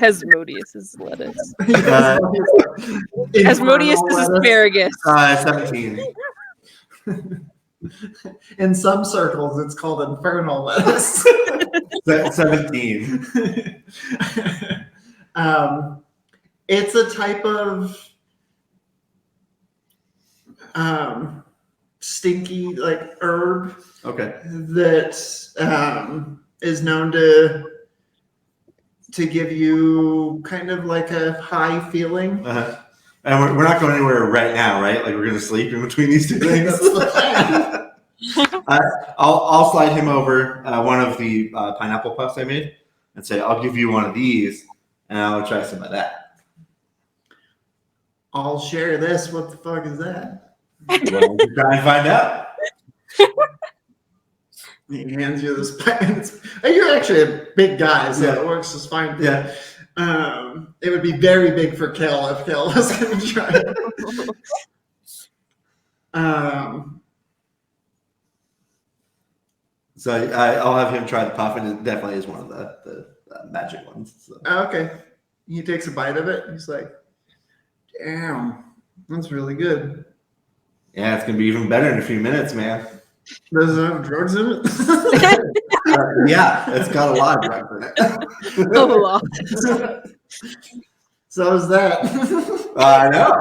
Asmodeus' lettuce. Uh, Asmodeus is asparagus. 17. In some circles, it's called infernal lettuce. 17. It's a type of stinky like herb Okay. that is known to give you kind of like a high feeling. Uh-huh. And we're not going anywhere right now, right? Like we're going to sleep in between these two things. That's the plan. I'll slide him over one of the pineapple puffs I made and say, I'll give you one of these and I'll try some of that. I'll share this. What the fuck is that? Well, we'll try and find out. He hands you this pen. You're actually a big guy, so Yeah. it works just fine. Yeah. It would be very big for Kel if Kel was going to try it. So I'll have him try the puff, and it definitely is one of the magic ones. So. Okay. He takes a bite of it. He's like, damn, that's really good. Yeah, it's going to be even better in a few minutes, man. Does it have drugs in it? Yeah, it's got a lot of drugs in it. A lot. So is that. I know.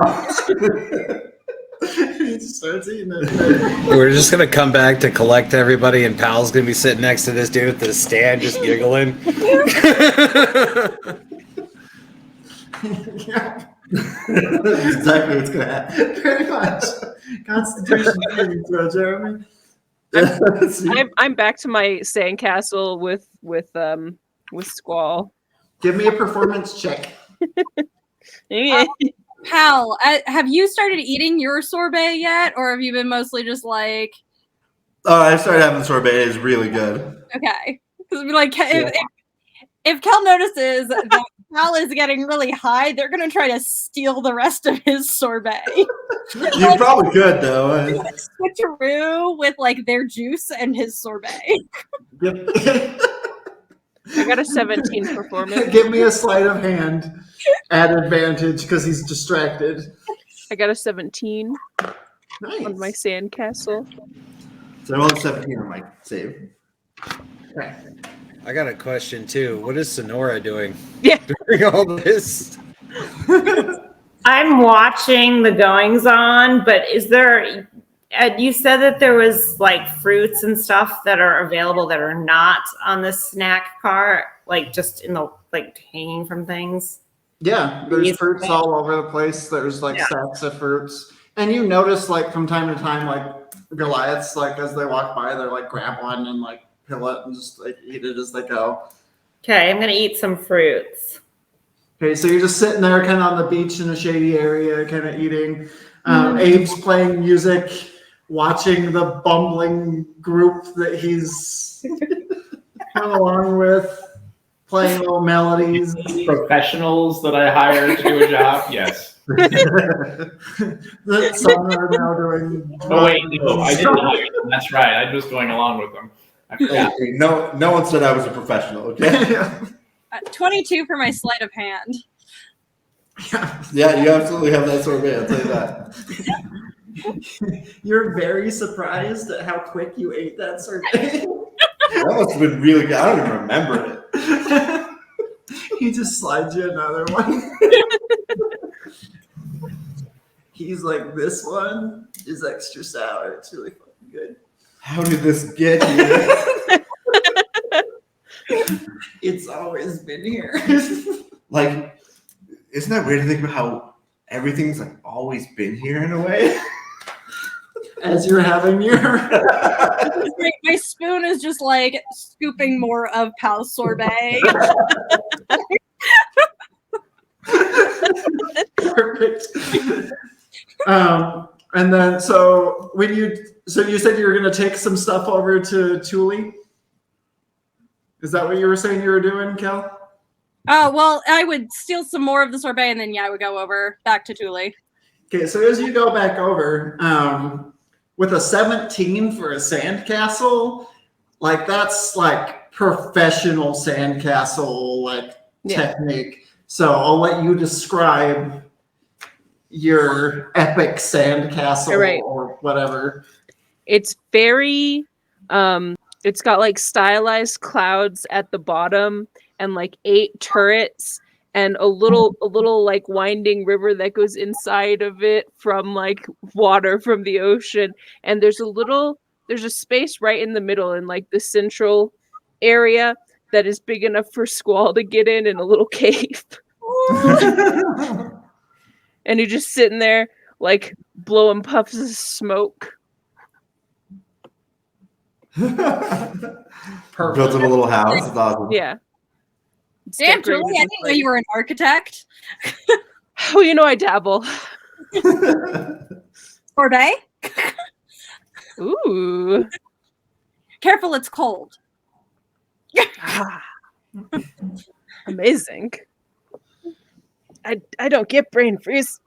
He just starts eating it. We're just gonna come back to collect everybody, and Pal's gonna be sitting next to this dude at the stand, just giggling. Yeah, That's exactly what's going to happen. pretty much. Constitution saving throw, Jeremy. I'm back to my sandcastle with Squall. Give me a performance check. Hal, have you started eating your sorbet yet, or have you been mostly just like, Oh, I started having sorbet. It's really good. okay? Because like, if Kel notices that Hal is getting really high, they're gonna try to steal the rest of his sorbet. You probably could, though. Switcheroo with like their juice and his sorbet. I got a 17 performance. Give me a sleight of hand at advantage because he's distracted. I got a 17 Nice. on my sandcastle. So I rolled a 17 on my save. Okay. I got a question too. What is Sonora doing Yeah. during all this? I'm watching the goings on, but is there, you said that there was like fruits and stuff that are available that are not on the snack cart, like just in the, like hanging from things. Yeah, there's fruits all over the place. There's like stacks of fruits. And you notice like from time to time, like Goliaths, like as they walk by, they're like grab one and like peel it and just like eat it as they go. Okay, I'm gonna eat some fruits. Okay, so you're just sitting there kind of on the beach in a shady area, kind of eating. Abe's playing music, watching the bumbling group that he's come along with, playing little melodies. Professionals that I hire to do a job, yes. That some are now doing. Oh wait, no, I didn't hire them. That's right. I'm just going along with them. I forgot. Hey, no one said I was a professional, okay? 22 for my sleight of hand. Yeah, you absolutely have that sorbet, I'll tell you that. You're very surprised at how quick you ate that sorbet. That must have been really good. I don't even remember it. He just slides you another one. He's like, this one is extra sour. It's really fucking good. How did this get here? It's always been here. Like, isn't that weird to think about how everything's like always been here in a way? As you're having your My spoon is just like scooping more of Pal's sorbet. perfect. And then so you said you were going to take some stuff over to Thule. Is that what you were saying you were doing, Kel? Oh, well, I would steal some more of the sorbet and then, yeah, I would go over back to Thule. Okay, so as you go back over, with a 17 for a sandcastle, like that's like professional sandcastle like technique. So I'll let you describe your epic sandcastle Right. or whatever. It's very it's got like stylized clouds at the bottom and like 8 turrets and a little like winding river that goes inside of it from like water from the ocean, and there's a space right in the middle in like the central area that is big enough for Squall to get in a little cave. And you're just sitting there like blowing puffs of smoke. Perfect. Built him a little house. It's awesome. Yeah. It's Damn, decorated Julie, I with, didn't know you were an architect. Oh, you know I dabble. Sorbet? Ooh. Careful, it's cold. Ah. Amazing. I don't get brain freeze.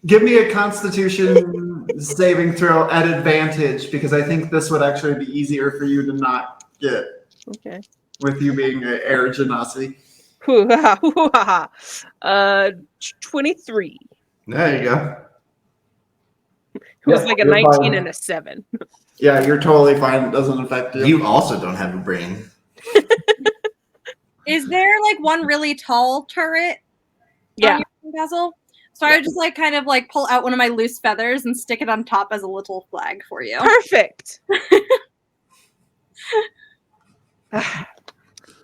Give me a Constitution saving throw at advantage because I think this would actually be easier for you to not get Okay. with you being an air genasi. Hoo-ha, hoo-ha. 23. There you go. It was Yeah, like a you're 19 fine. and a 7. Yeah, you're totally fine. It doesn't affect you. You also don't have a brain. Is there like one really tall turret Yeah. on your castle? So I would just like kind of like pull out one of my loose feathers and stick it on top as a little flag for you. Perfect.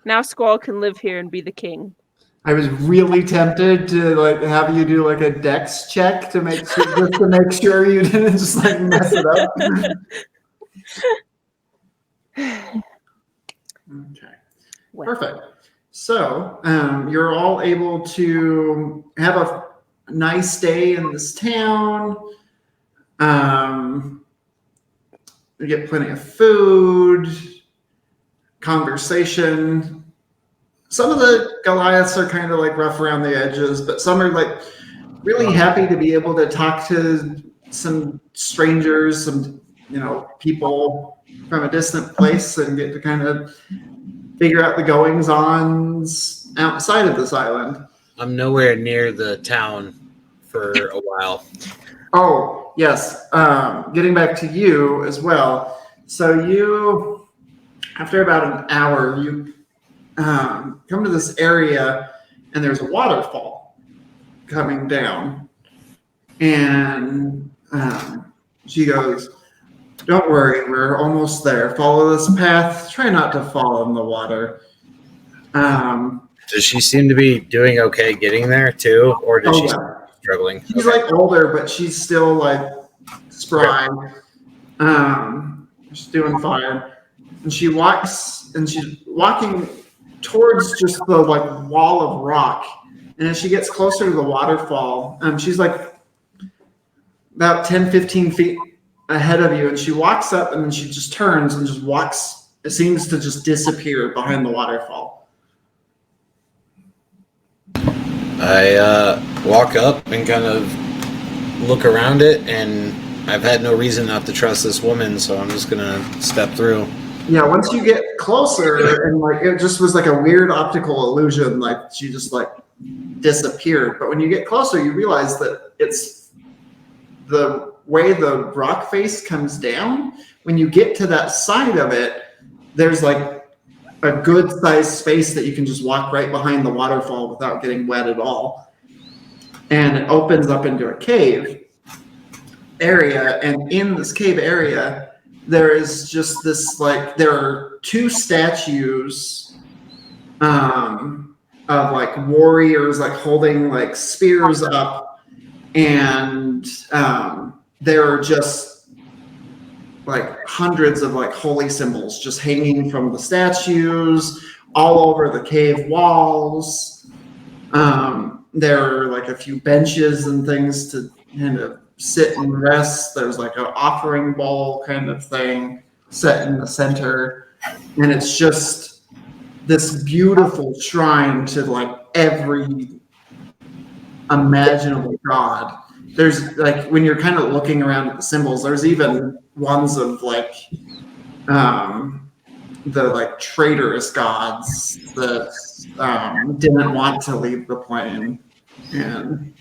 Now Squall can live here and be the king. I was really tempted to like have you do like a dex check to make sure, just to make sure you didn't just like mess it up. Okay, Well, perfect. So you're all able to have a nice day in this town. You get plenty of food, conversation. Some of the Goliaths are kind of like rough around the edges, but some are like really happy to be able to talk to some strangers, some people from a distant place, and get to kind of figure out the goings-ons outside of this island. I'm nowhere near the town for a while. Oh, yes. Getting back to you as well. So you, after about an hour, you come to this area and there's a waterfall coming down. And she goes, "Don't worry, we're almost there. Follow this path. Try not to fall in the water." Does she seem to be doing okay getting there too, or does she struggling? She's Okay. like older, but she's still like spry. She's doing fine. And she's walking towards just the like wall of rock. And as she gets closer to the waterfall, she's like about 10, 15 feet ahead of you. And she walks up and then she just turns and just walks. It seems to just disappear behind the waterfall. I walk up and kind of look around it, and I've had no reason not to trust this woman, so I'm just gonna step through. Yeah, once you get closer and like it just was like a weird optical illusion, like she just like disappeared. But when you get closer, you realize that it's the way the rock face comes down, when you get to that side of it, there's like a good sized space that you can just walk right behind the waterfall without getting wet at all. And it opens up into a cave area. And in this cave area, there is just this, like, there are two statues of like warriors, like holding like spears up, and there are just like hundreds of like holy symbols just hanging from the statues all over the cave walls. There are like a few benches and things to kind of sit and rest. There's like an offering bowl kind of thing set in the center, and it's just this beautiful shrine to like every imaginable god. There's like, when you're kind of looking around at the symbols, there's even ones of like the like traitorous gods that didn't want to leave the plane. And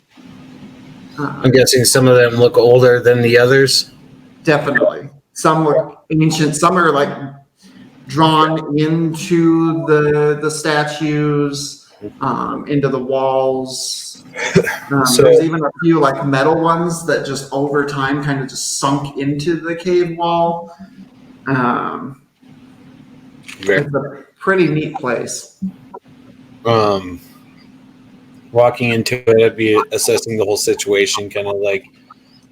I'm guessing some of them look older than the others. definitely, some look ancient, some are like drawn into the statues, into the walls. So- There's even a few like metal ones that just over time kind of just sunk into the cave wall. It's a pretty neat place. Walking into it, I'd be assessing the whole situation, kind of like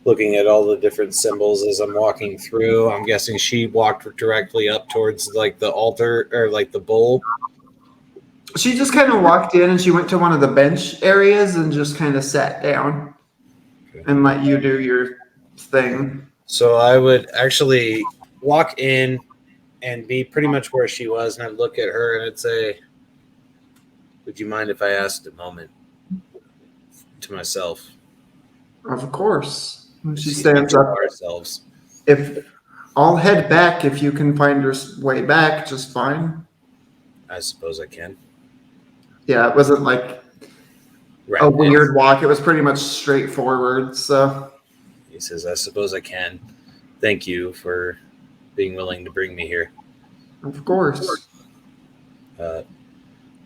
looking at all the different symbols as I'm walking through. I'm guessing she walked directly up towards like the altar or like the bowl. She just kind of walked in and she went to one of the bench areas and just kind of sat down and let you do your thing. So I would actually walk in and be pretty much where she was, and I'd look at her and I'd say, "Would you mind if I asked a moment?" To myself. Of course. When she stands up. Ourselves. If I'll head back if you can find your way back, just fine. I suppose I can. Yeah, it wasn't like a weird walk. It was pretty much straightforward. So He says, "I suppose I can. Thank you for being willing to bring me here. of course.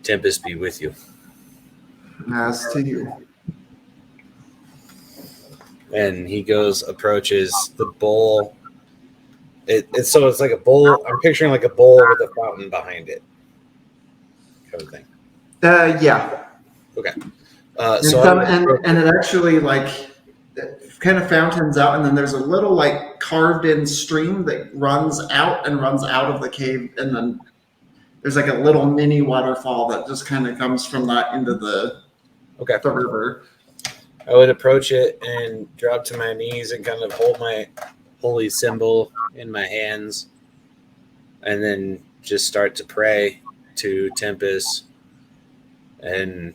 Tempest be with you." As to you. And he goes, approaches the bowl. It's like a bowl. I'm picturing like a bowl with a fountain behind it, kind of thing. Yeah. Okay. And, So and it actually like it kind of fountains out, and then there's a little like carved in stream that runs out of the cave, and then there's like a little mini waterfall that just kind of comes from that into the river. I would approach it and drop to my knees and kind of hold my holy symbol in my hands, and then just start to pray to Tempest. And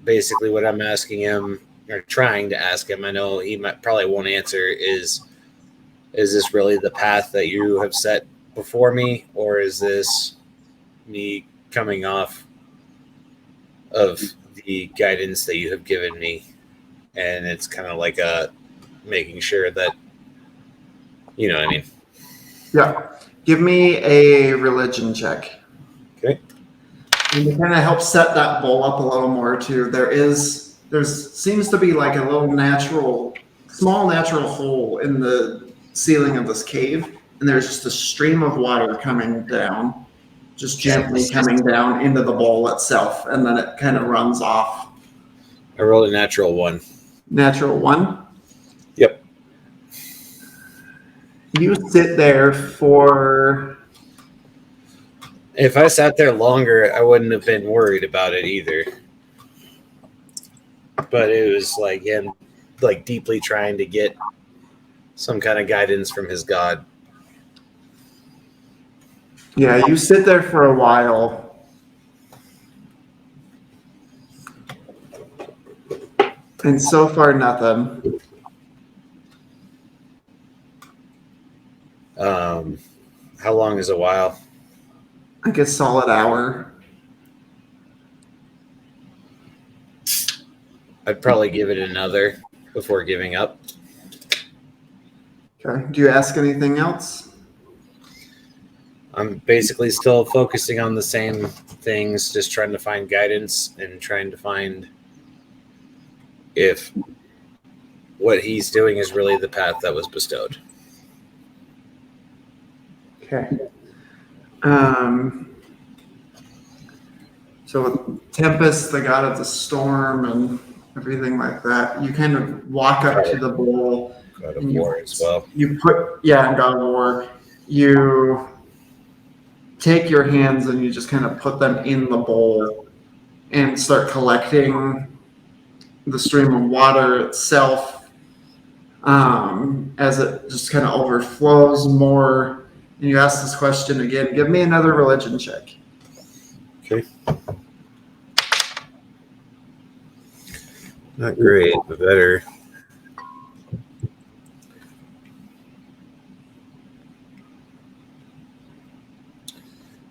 basically what I'm asking him, or trying to ask him, I know he probably won't answer, is this really the path that you have set before me, or is this me coming off of the guidance that you have given me? And it's kind of like making sure that, you know what I mean? Yeah. Give me a religion check. Okay. And to kind of help set that bowl up a little more too, there seems to be like a little small natural hole in the ceiling of this cave, and there's just a stream of water coming down, just gently coming down into the bowl itself, and then it kind of runs off. I rolled a natural 1. Natural 1? Yep. You sit there for... If I sat there longer, I wouldn't have been worried about it either. But it was like him, like deeply trying to get some kind of guidance from his god. Yeah, you sit there for a while. And so far, nothing. How long is a while? Like a solid hour. I'd probably give it another before giving up. Okay. Do you ask anything else? I'm basically still focusing on the same things, just trying to find guidance and trying to find if what he's doing is really the path that was bestowed. Okay. So with Tempest, the god of the storm and everything like that, you kind of walk up to the bowl. God of War as well. You put, yeah, in God of War, you take your hands and you just kind of put them in the bowl and start collecting the stream of water itself as it just kind of overflows more. And you ask this question again. Give me another religion check. Okay. Not great, but better.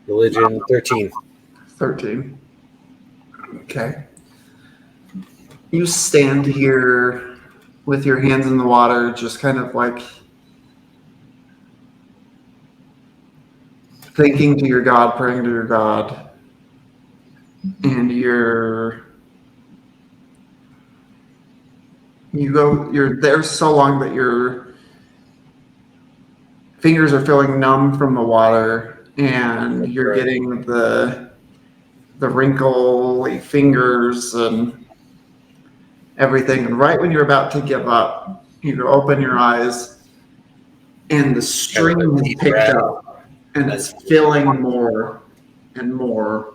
Religion 13. 13. Okay. You stand here with your hands in the water, just kind of like thinking to your God, praying to your God. And you're there so long that your fingers are feeling numb from the water, and you're getting the wrinkly fingers and everything. And right when you're about to give up, you open your eyes, and the stream has picked up, and it's filling more and more.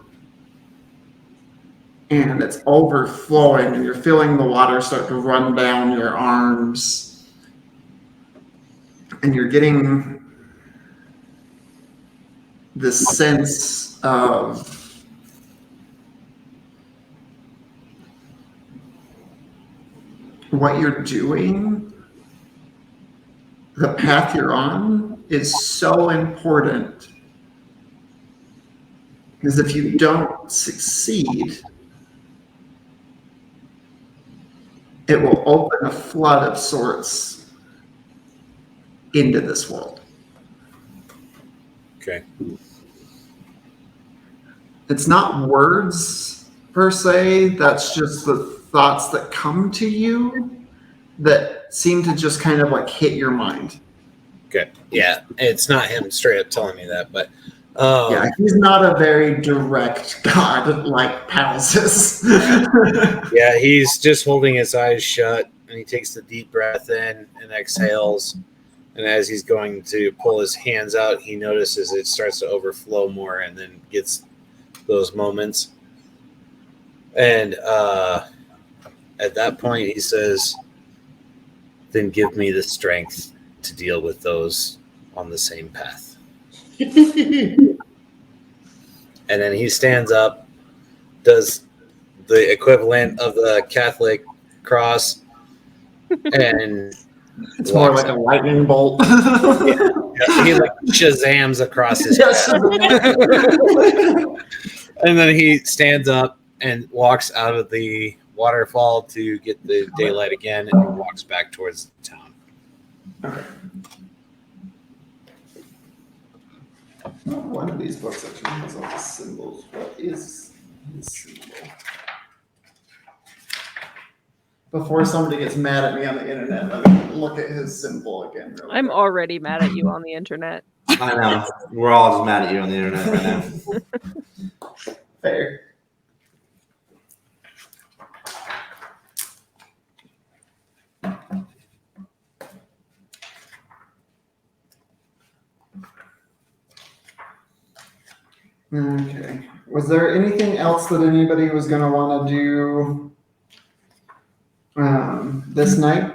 And it's overflowing, and you're feeling the water start to run down your arms. And you're getting this sense of what you're doing, the path you're on, is so important. Because if you don't succeed, it will open a flood of sorts into this world. Okay. It's not words per se, that's just the thoughts that come to you that seem to just kind of like hit your mind. Okay. Yeah, it's not him straight up telling me that, but Yeah, he's not a very direct god like Pallas. yeah, he's just holding his eyes shut, and he takes a deep breath in and exhales. And as he's going to pull his hands out, he notices it starts to overflow more, and then gets those moments. And at that point, he says, "Then give me the strength to deal with those on the same path." And then he stands up, does the equivalent of the Catholic cross, and It's more like a lightning bolt. he like Shazams across his Yes. chest. And then he stands up and walks out of the waterfall to get the daylight again, and he walks back towards the town. Okay. One of these books actually has all the symbols. What is his symbol? Before somebody gets mad at me on the internet, let me look at his symbol again. Really I'm quick. already mad at you on the internet. I know. We're all just mad at you on the internet right now. Fair. Okay. Was there anything else that anybody was going to want to do this night?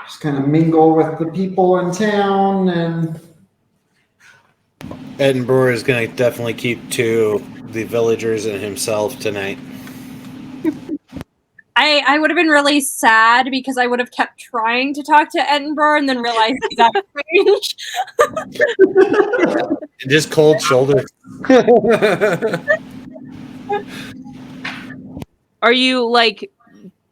Just kind of mingle with the people in town and. Edinburgh is going to definitely keep to the villagers and himself tonight. I would have been really sad because I would have kept trying to talk to Edinburgh and then realized he's out of range. Just cold shoulder. Are you like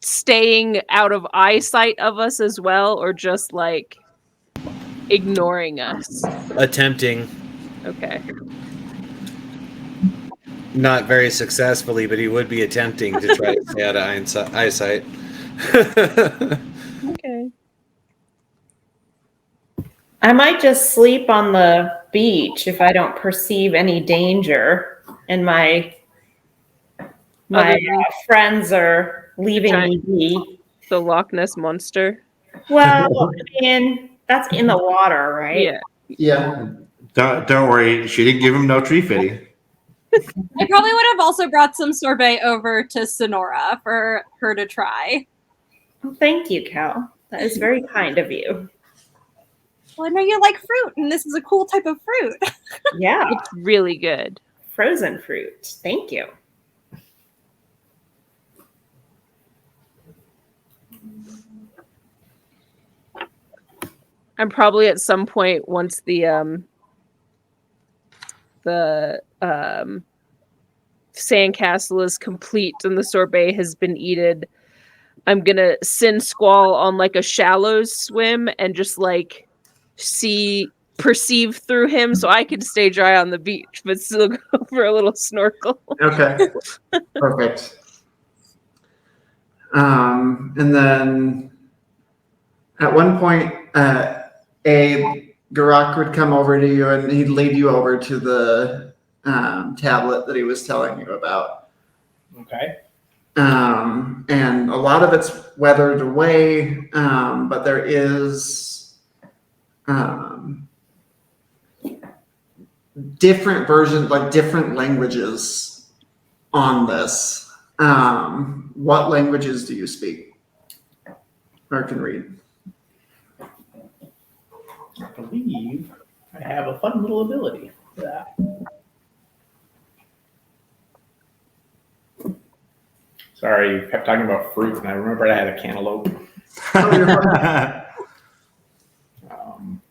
staying out of eyesight of us as well, or just like ignoring us? Attempting, Okay. not very successfully, but he would be attempting to try to stay out of eyesight. Okay. I might just sleep on the beach if I don't perceive any danger, and my Other than friends are leaving me be. the Loch Ness monster. Well, I mean, that's in the water, right? Yeah. Yeah. Don't worry. She didn't give him no tree fitty. I probably would have also brought some sorbet over to Sonora for her to try. Well, thank you, Cal. That is very kind of you. Well, I know you like fruit, and this is a cool type of fruit. Yeah, It's really good. frozen fruit. Thank you. I'm probably at some point, once the sandcastle is complete and the sorbet has been eaten, I'm gonna send Squall on like a shallow swim and just like perceive through him, so I can stay dry on the beach but still go for a little snorkel. Okay. Perfect. And then at one point, Garak would come over to you and he'd lead you over to the tablet that he was telling you about. Okay. And a lot of it's weathered away, but there is different versions, like different languages on this. What languages do you speak or can read? I believe I have a fun little ability for that. Sorry, you kept talking about fruit, and I remembered I had a cantaloupe. Um,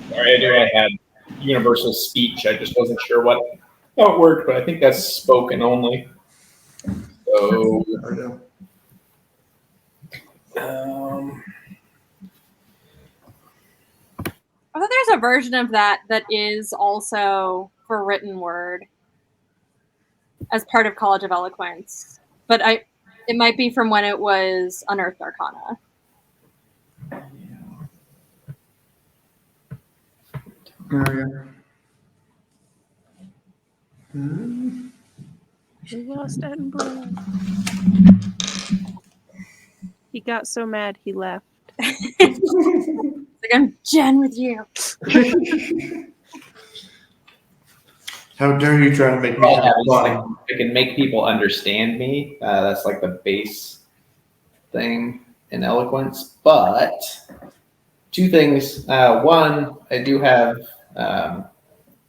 Sorry, I knew I had universal speech. I just wasn't sure how it worked, but I think that's spoken only. So, I thought there's a version of that is also for written word as part of College of Eloquence, but it might be from when it was Unearthed Arcana. We lost Edinburgh. He got so mad he left. Like, I'm Jen with you. How dare you try to make me have fun? I can make people understand me. That's like the base thing in eloquence. But two things. One, I do have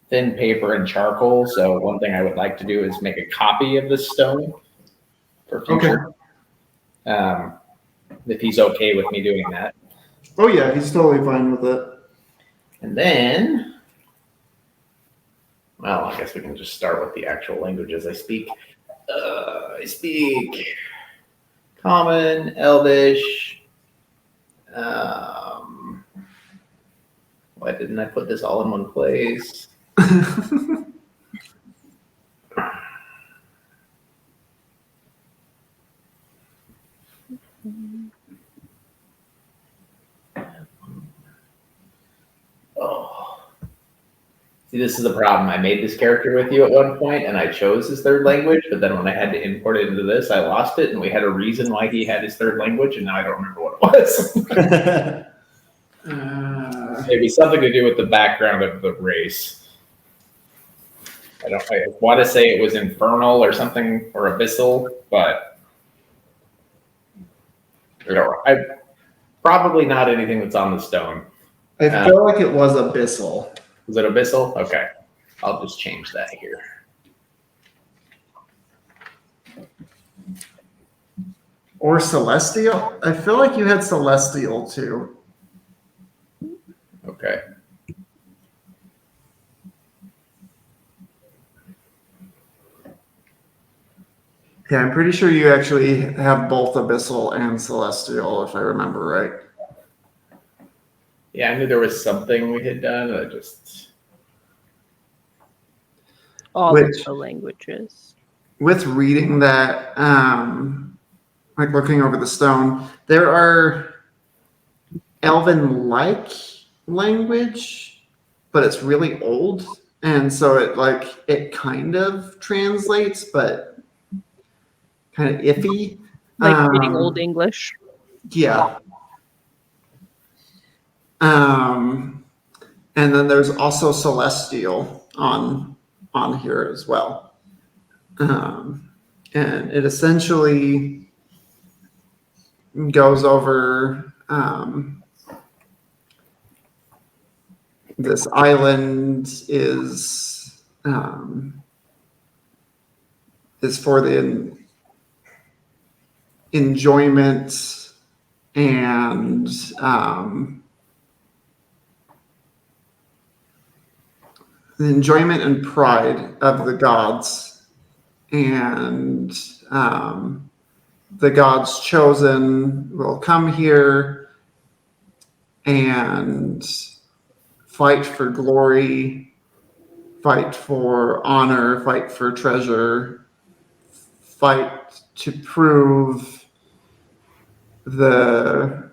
thin paper and charcoal. So one thing I would like to do is make a copy of this stone for future. Okay. If he's okay with me doing that. Oh yeah, he's totally fine with it. And then, well, I guess we can just start with the actual languages I speak. I speak Common, Elvish. Why didn't I put this all in one place? Oh. See, this is the problem. I made this character with you at one point, and I chose his third language, but then when I had to import it into this, I lost it, and we had a reason why he had his third language, and now I don't remember what it was. Maybe something to do with the background of the race. I want to say it was infernal or something, or abyssal, but Probably not anything that's on the stone. I feel like it was abyssal. Was it abyssal? Okay. I'll just change that here. Or celestial? I feel like you had celestial too. Okay. Yeah, I'm pretty sure you actually have both abyssal and celestial, if I remember right. Yeah, I knew there was something we had done. I just All Which- of the languages. With reading that, like looking over the stone, there are Elven-like language, but it's really old, and so it kind of translates, but kind of iffy. Like reading Um, Old English. Yeah. And then there's also celestial on here as well. And it essentially goes over this island is for the enjoyment and the enjoyment and pride of the gods, and the gods chosen will come here and fight for glory, fight for honor, fight for treasure, fight to prove the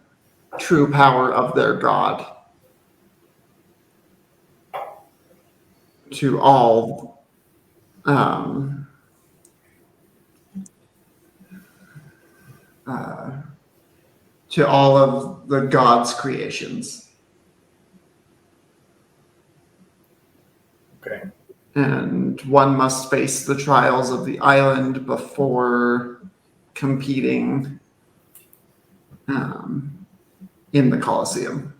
true power of their god to all to all of the god's creations. okay. And one must face the trials of the island before competing in the Colosseum.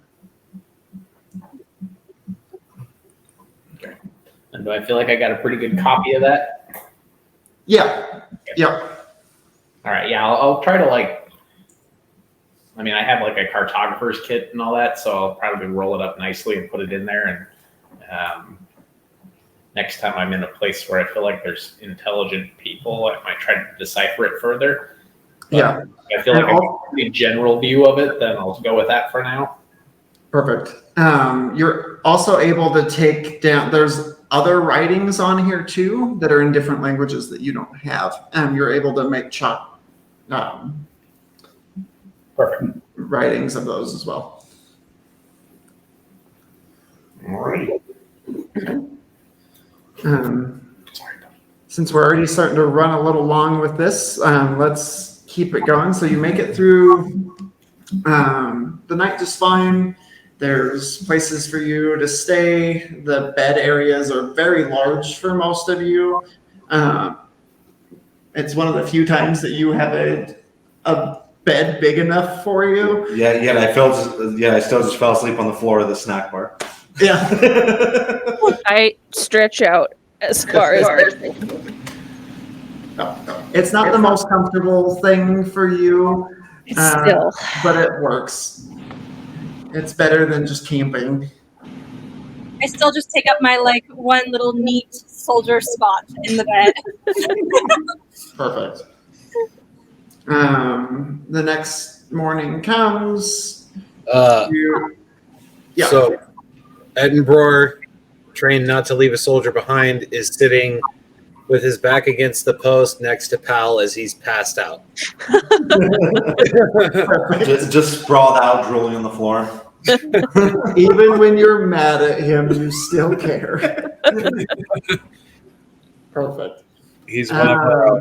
And do I feel like I got a pretty good copy of that? Yeah. Yep. All right. Yeah, I'll try to I mean, I have like a cartographer's kit and all that, so I'll probably roll it up nicely and put it in there. And next time I'm in a place where I feel like there's intelligent people, I might try to decipher it further. But Yeah. I feel like I get a general view of it, then I'll go with that for now. Perfect. You're also able to take down, there's other writings on here too that are in different languages that you don't have. You're able to make chalk Perfect. writings of those as well. All right. Since we're already starting to run a little long with this, let's keep it going. So you make it through the night just fine. There's places for you to stay. The bed areas are very large for most of you. It's one of the few times that you have a bed big enough for you. Yeah. I still just fell asleep on the floor of the snack bar. Yeah. I stretch out as far as It's not the most comfortable thing for you, still. but it works. It's better than just camping. I still just take up my one little neat soldier spot in the bed. Perfect. The next morning comes. Yeah. Yeah. So Edinburgh, trained not to leave a soldier behind, is sitting with his back against the post next to Pal as he's passed out. just sprawled out, drooling on the floor. Even when you're mad at him, you still care. Perfect. He's one of our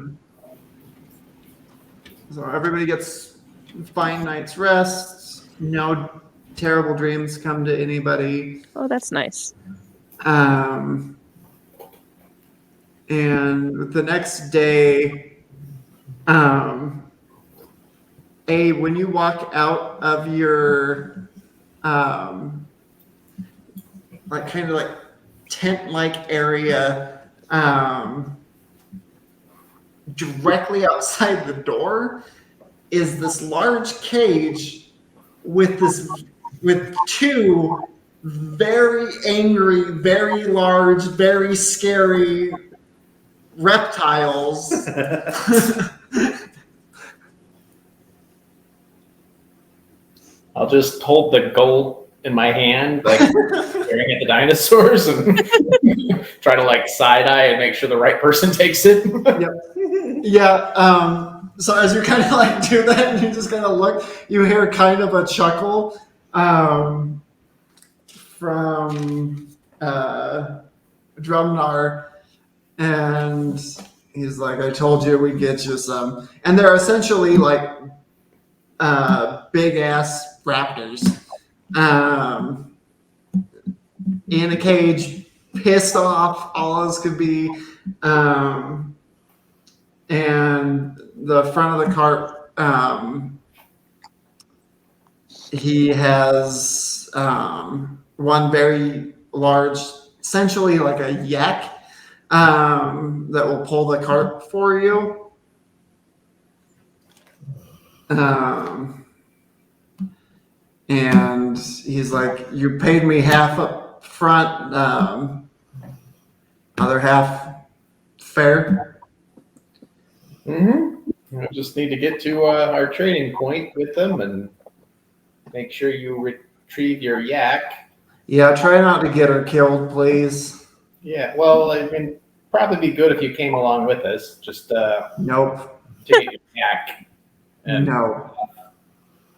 So everybody gets a fine night's rest. No terrible dreams come to anybody. Oh, that's nice. And the next day, Abe, when you walk out of your like kind of like tent-like area, directly outside the door is this large cage with two very angry, very large, very scary reptiles. I'll just hold the gold in my hand, like staring at the dinosaurs, and try to like side eye and make sure the right person takes it. Yeah. So as you kind of like do that, and you just kind of look, you hear kind of a chuckle from Drumnar, and he's like, "I told you we'd get you some." And they're essentially like big ass raptors in a cage, pissed off all as could be. And the front of the cart, he has one very large, essentially like a yak, that will pull the cart for you. And he's like, "You paid me half up front, other half fair." We just need to get to our trading point with them and make sure you retrieve your yak. Yeah, try not to get her killed, please. Yeah, well, I mean, probably be good if you came along with us, just Nope. to get your yak. And, No.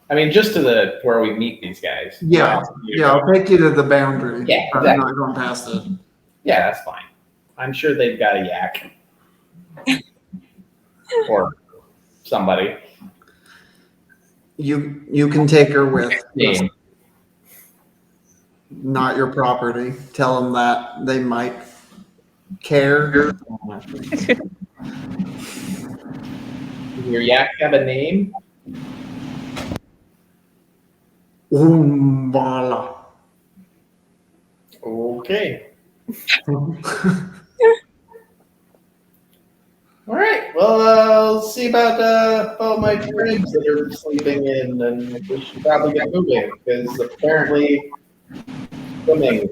I mean, just to where we meet these guys. Yeah. Yeah, I'll take you to the boundary. Yeah, but exactly. I'm not going past it. Yeah, that's fine. I'm sure they've got a yak. Or somebody. You can take her with. Name. Not your property. Tell them that they might care. Does your yak have a name? Umbala. Okay. All right. Well, I'll see about my friends that are sleeping in, and we should probably get moving because apparently swimming.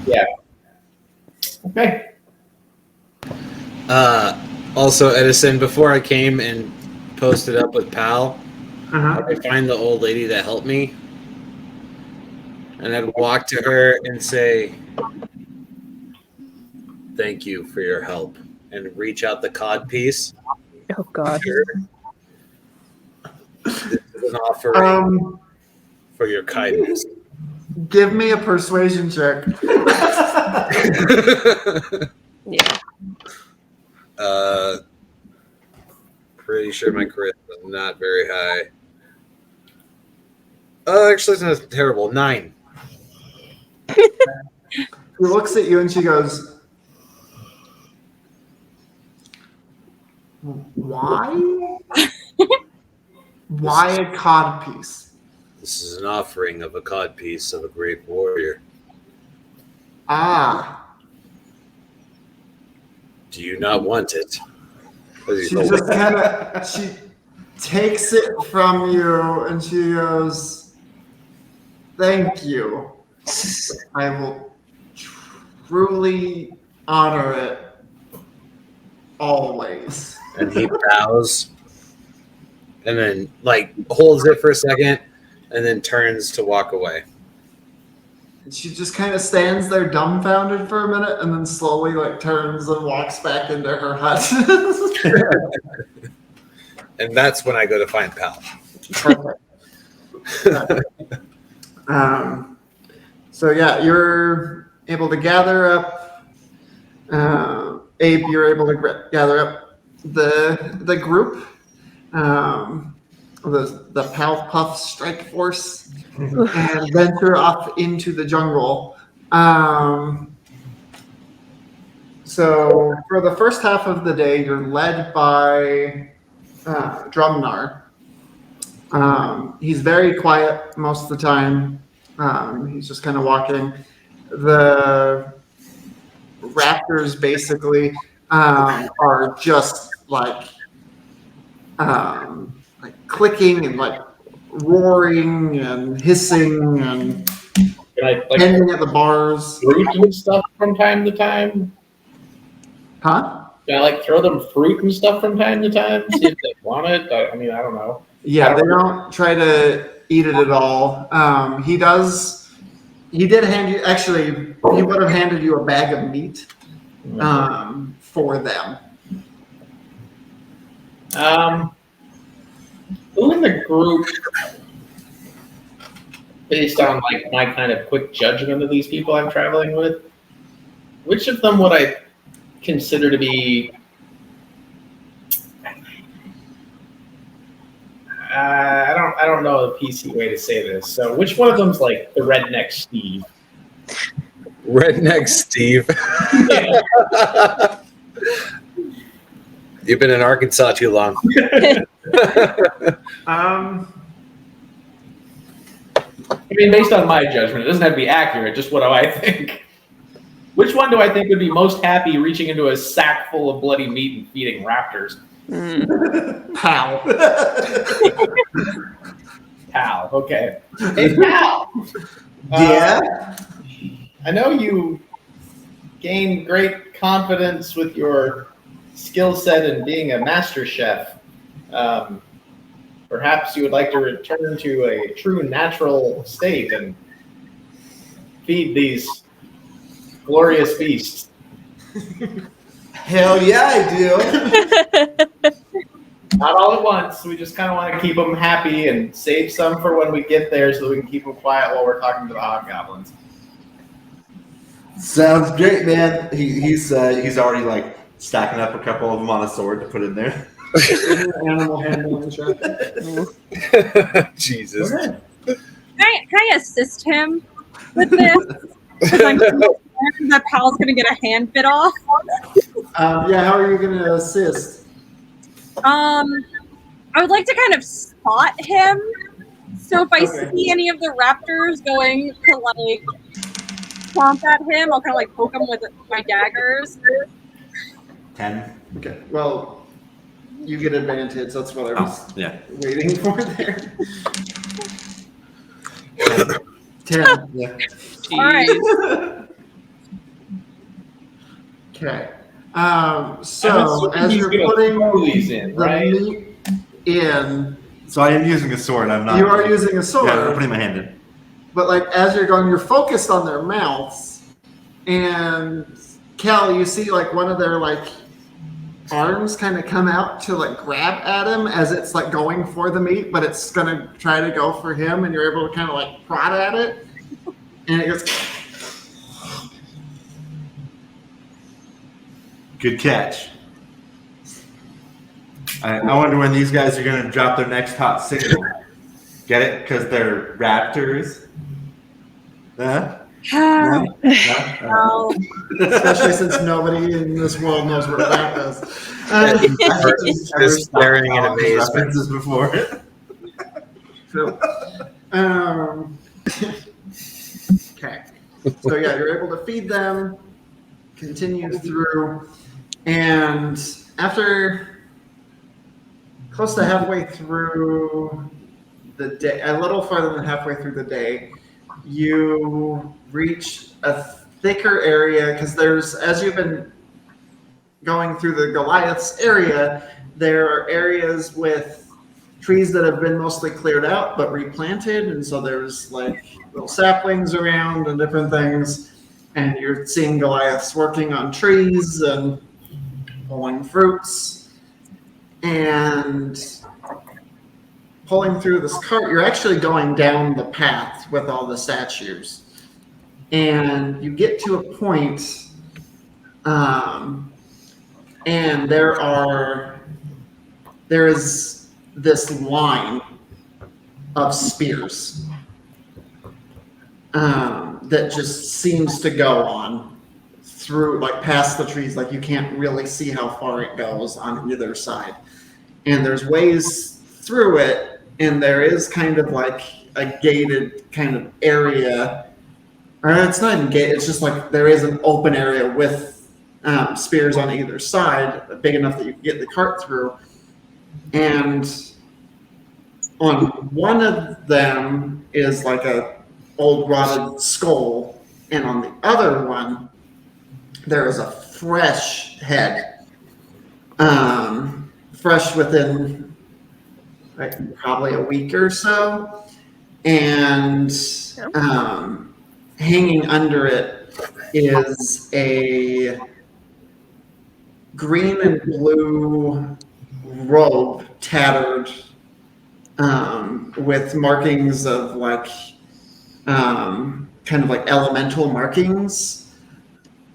Yeah. Okay. Also, Edison, before I came and posted up with Pal, Uh-huh. I find the old lady that helped me, and I'd walk to her and say, "Thank you for your help," and reach out the cod piece. Oh God. This is an offering for your kindness. Give me a persuasion check. Yeah. Pretty sure my charisma is not very high. Actually, it's not terrible. 9. She looks at you and she goes, "Why? Why a cod piece?" This is an offering of a cod piece of a great warrior. Ah. Do you not want it? She just kind of, she takes it from you and she goes, "Thank you. I will truly honor it always." And he bows and then like holds it for a second and then turns to walk away. And she just kind of stands there dumbfounded for a minute and then slowly like turns and walks back into her hut. And that's when I go to find Pal. So yeah, you're able to gather up. Abe, you're able to gather up the group, the Pal Puff Strike Force, and venture off into the jungle. So for the first half of the day, you're led by Drumnar, He's very quiet most of the time. He's just kind of walking. The raptors basically are just like clicking and like roaring and hissing and Can I like bending at the bars. fruit and stuff from time to time? Huh? Can I like throw them fruit and stuff from time to time? See if they want it? I mean, I don't know. Yeah, they don't try to eat it at all. He did hand you, actually, he would have handed you a bag of meat for them. Who in the group, based on like my kind of quick judgment of these people I'm traveling with, which of them would I consider to be? I don't know the PC way to say this. So, which one of them's like the redneck Steve? Redneck Steve. Yeah. You've been in Arkansas too long. I mean, based on my judgment, it doesn't have to be accurate. Just what do I think? Which one do I think would be most happy reaching into a sack full of bloody meat and feeding raptors? Pal. Pal. Okay. Hey, Pal. Yeah. I know you gained great confidence with your skill set in being a master chef. Perhaps you would like to return to a true natural state and feed these glorious beasts. Hell yeah, I do. Not all at once. We just kind of want to keep them happy and save some for when we get there so we can keep them quiet while we're talking to the hobgoblins. Sounds great, man. He's already like stacking up a couple of them on a sword to put in there. Animal handling check. Jesus. Can I assist him with this? 'Cause I'm concerned that Pal's gonna get a hand bit off. Yeah, how are you going to assist? I would like to kind of spot him. So if I Okay. see any of the raptors going to like stomp at him, I'll kind of like poke him with my daggers. 10. Okay, well, you get advantage. That's what I was Oh, yeah. waiting for there. 10. Yeah. All right. Okay. I'm So assuming as he's you're gonna putting throw these in, the right? meat in, So I am using a sword. I'm not. you are using a sword. Yeah, I'm putting my hand in. But like as you're going, you're focused on their mouths, and Cal, you see like one of their like arms kind of come out to like grab at him as it's like going for the meat, but it's gonna try to go for him, and you're able to kind of like prod at it, and it goes. Good catch. I wonder when these guys are going to drop their next hot single. Get it? Because they're raptors. Huh? No? Well, Especially since nobody in this world knows what that is. Just staring in amazement. References before. Okay. So yeah, you're able to feed them, continue through, and after close to halfway through the day, a little farther than halfway through the day, you reach a thicker area because there's, as you've been going through the Goliath's area, there are areas with trees that have been mostly cleared out but replanted, and so there's like little saplings around and different things, and you're seeing Goliaths working on trees and pulling fruits and pulling through this cart. You're actually going down the path with all the statues, and you get to a point, and there is this line of spears that just seems to go on through, like past the trees, like you can't really see how far it goes on either side. And there's ways through it, and there is kind of like a gated kind of area, or it's not even gated. It's just like there is an open area with spears on either side, big enough that you can get the cart through. And on one of them is like a old rotted skull, and on the other one there is a fresh head, fresh within like probably a week or so, and hanging under it is a green and blue robe, tattered, with markings of like kind of like elemental markings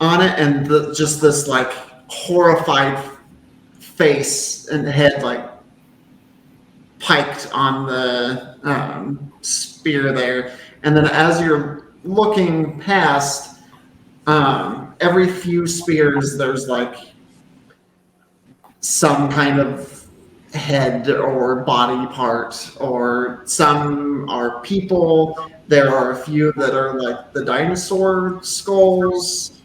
on it, and just this like horrified face and head like piked on the spear there. And then as you're looking past, every few spears there's like some kind of head or body part, or some are people. There are a few that are like the dinosaur skulls.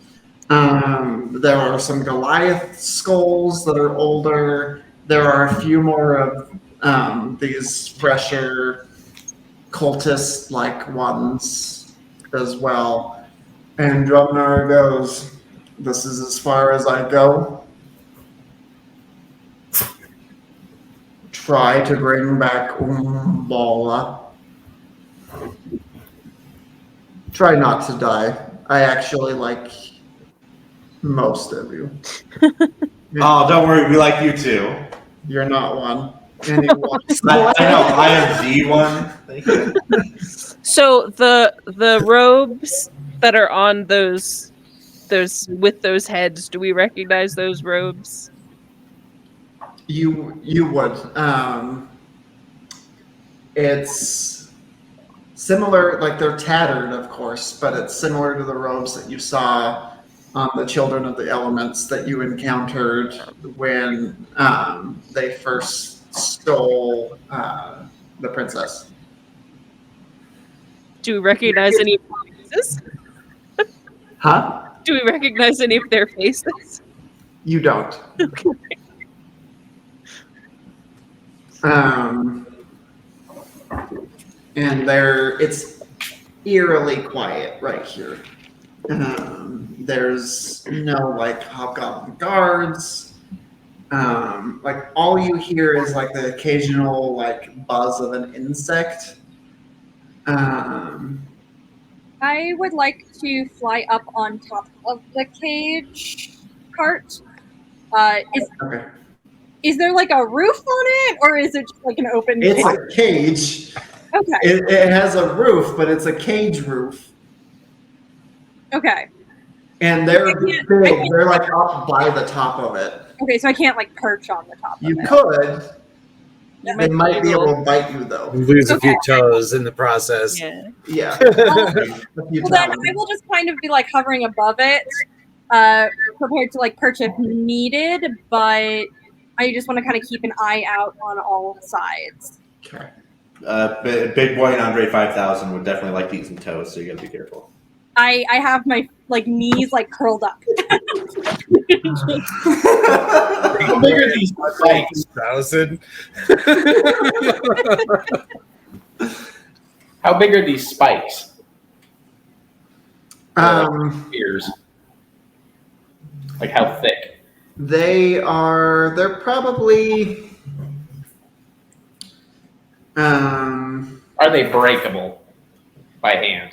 There are some Goliath skulls that are older. There are a few more of these fresher cultist-like ones as well. And Drumnar goes, "This is as far as I go. Try to bring back Umbala. Try not to die. I actually like most of you. Oh, don't worry, we like you too. You're not one." And he walks I know, I am the one. Thank you. So the robes that are on those with those heads, do we recognize those robes? You would. It's similar, like they're tattered, of course, but it's similar to the robes that you saw on the Children of the Elements that you encountered when they first stole the princess. Do we recognize any of their faces? Huh? Do we recognize any of their faces? You don't. Okay. And it's eerily quiet right here. There's no like hobgoblin guards. Like all you hear is like the occasional like buzz of an insect. I would like to fly up on top of the cage cart. Okay. Is there like a roof on it, or is it just like an open It's cage? a cage. Okay. It has a roof, but it's a cage roof. Okay. And they're I can't- big. They're like up by the top of it. Okay, so I can't like perch on the top You of it. could. You They might be able- able to bite you though. Lose a few toes in the process. Yeah. Yeah. Well, A few well, then times. I will just kind of be like hovering above it, prepared to like perch if needed, but I just want to kind of keep an eye out on all sides. Okay. Big boy and Andre 5000 would definitely like to eat some toast, so you gotta be careful. I have my like knees like curled up. How big are these spikes? 1,000. How big are these spikes? Spears. Like how thick? They're probably Are they breakable by hand?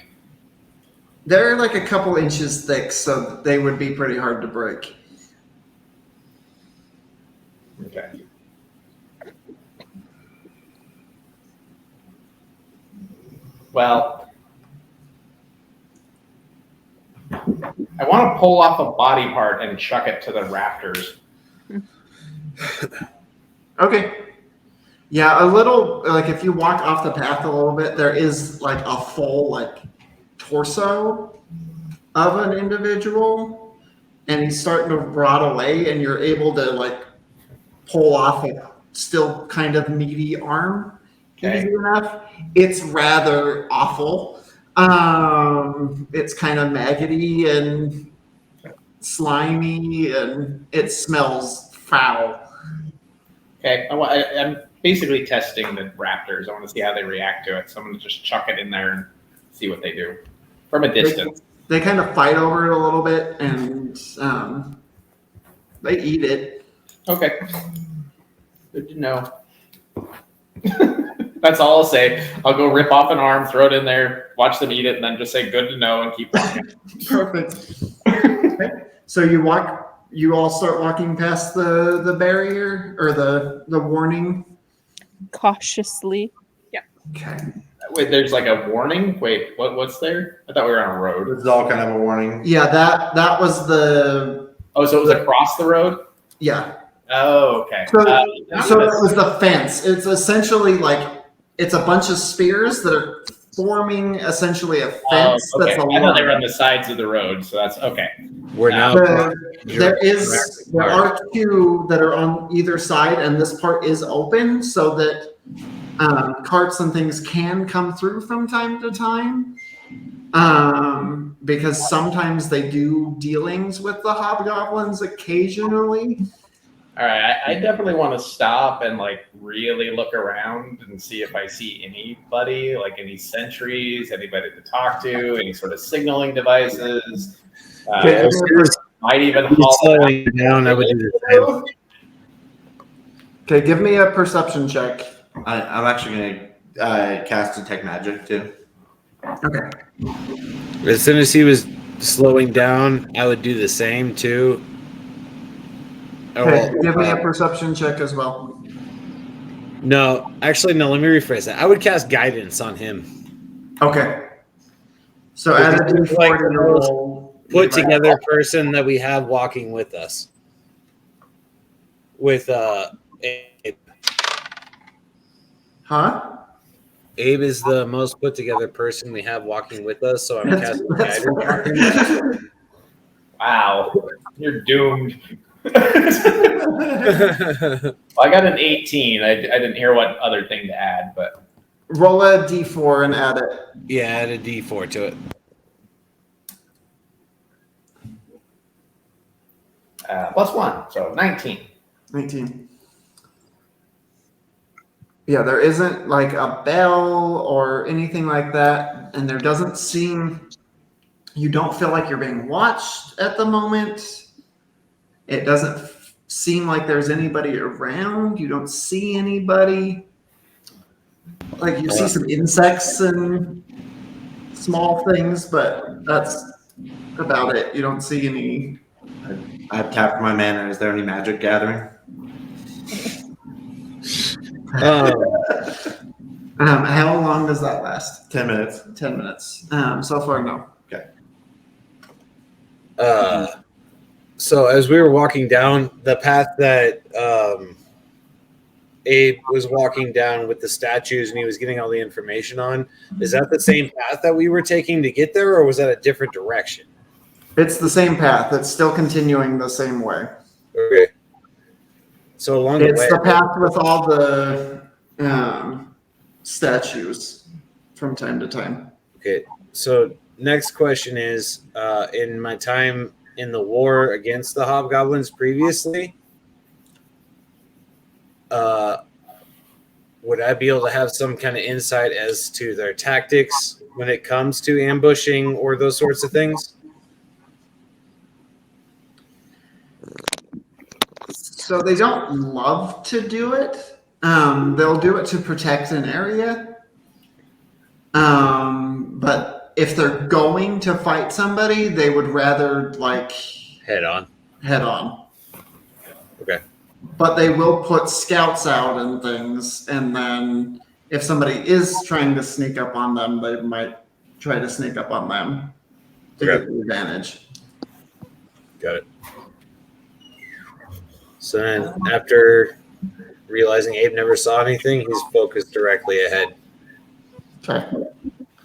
they're like a couple inches thick, so they would be pretty hard to break. Okay. Well, I want to pull off a body part and chuck it to the raptors. Okay. Yeah, a little, like if you walk off the path a little bit, there is like a full like torso of an individual, and he's starting to rot away, and you're able to like pull off a still kind of meaty arm Okay. easy enough. It's rather awful. It's kind of maggoty and slimy, and it smells foul. Okay. I'm basically testing the raptors. I want to see how they react to it. So I'm going to just chuck it in there and see what they do from a distance. They kind of fight over it a little bit, and they eat it. Okay. Good to know. That's all I'll say. I'll go rip off an arm, throw it in there, watch them eat it, and then just say good to know and keep walking. Perfect. Okay. So you all start walking past the barrier or the warning. Cautiously. Okay. Wait, there's like a warning? Wait, what's there? I thought we were on a road. This is all kind of a warning. Yeah, that was the Oh, so it was across the road? yeah. Oh, okay. So it was the fence. It's essentially like it's a bunch of spears that are forming essentially a fence okay. that's a I thought they were line. on the sides of the road, so that's okay. We're now. There are two that are on either side, and this part is open so that carts and things can come through from time to time. Because sometimes they do dealings with the hobgoblins occasionally. All right, I definitely want to stop and like really look around and see if I see anybody, like any sentries, anybody to talk to, any sort of signaling devices. Okay. Might even He's haul slowing down. I would do the same. Okay, give me a perception check. I'm actually going to cast Detect Magic too. Okay. As soon as he was slowing down, I would do the same too. Okay, give me a perception check as well. No, actually, no. Let me rephrase that. I would cast guidance on him. Okay. So add a It's d4 like to your roll. Put together person that we have walking with us. With Abe. Huh? Abe is the most put together person we have walking with us, so I'm casting That's guidance. fair. Wow, you're doomed. Well, I got an 18. I didn't hear what other thing to add, but Roll a d4 and add it. Yeah, add a D4 to it. +1, so 19. 19. Yeah, there isn't like a bell or anything like that, and there doesn't seem. You don't feel like you're being watched at the moment. It doesn't seem like there's anybody around. You don't see anybody. Like you see some insects and small things, but that's about it. You don't see any. I've tapped my mana. Is there any magic gathering? How long does that last? 10 minutes. 10 minutes. So far, no. So as we were walking down the path that Abe was walking down with the statues and he was getting all the information on, is that the same path that we were taking to get there, or was that a different direction? It's the same path. It's still continuing the same way. Okay. So along the It's way, the path with all the statues from time to time. okay. So next question is, in my time in the war against the hobgoblins previously, would I be able to have some kind of insight as to their tactics when it comes to ambushing or those sorts of things? So they don't love to do it. They'll do it to protect an area. But if they're going to fight somebody, they would rather like Head on. head on. Okay. But they will put scouts out and things, and then if somebody is trying to sneak up on them, they might try to sneak up on them to Okay. get the advantage. Got it. So then after realizing Abe never saw anything, he's focused directly ahead. Okay.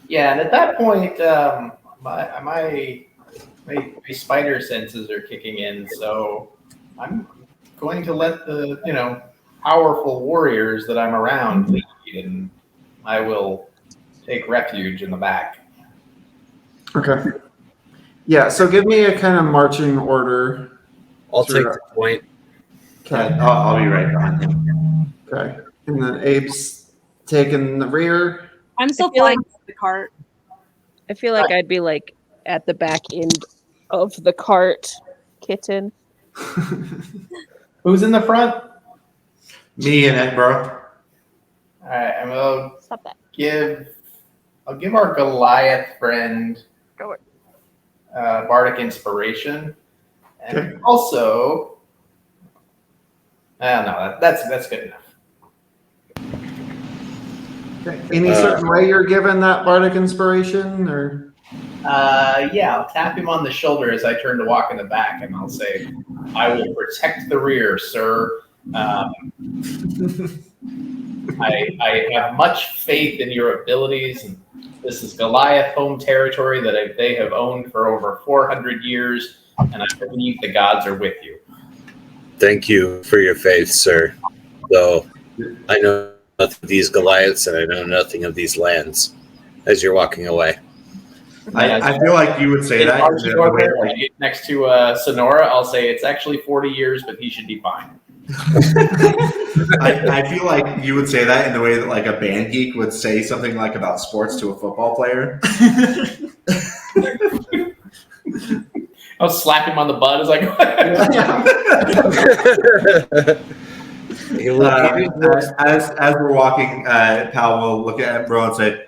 Yeah, and at that point, my spider senses are kicking in, so I'm going to let the powerful warriors that I'm around lead and I will take refuge in the back. Okay. Yeah, so give me a kind of marching order. I'll take Sure. the point. Okay. Yeah, I'll be right behind him. Okay. And then Abe's taking the rear. I'm still I feel flying like- with the cart. I feel like I'd be like at the back end of the cart, kitten. Who's in the front? Me and Edinburgh. All right, I'm gonna Stop that. I'll give our Goliath friend Go it. Bardic Inspiration, and Okay. also, no, that's good enough. Okay. Any certain way you're given that bardic inspiration, or Yeah, I'll tap him on the shoulder as I turn to walk in the back, and I'll say, "I will protect the rear, sir. I have much faith in your abilities. And this is Goliath home territory that they have owned for over 400 years, and I believe the gods are with you." Thank you for your faith, sir. Though I know nothing of these Goliaths and I know nothing of these lands as you're walking away. I feel like you would say In that. Archie like, next to Sonora, I'll say it's actually 40 years, but he should be fine. I feel like you would say that in the way that like a band geek would say something like about sports to a football player. I'll slap him on the butt as I go. As we're walking, Pal will look at Bro and say,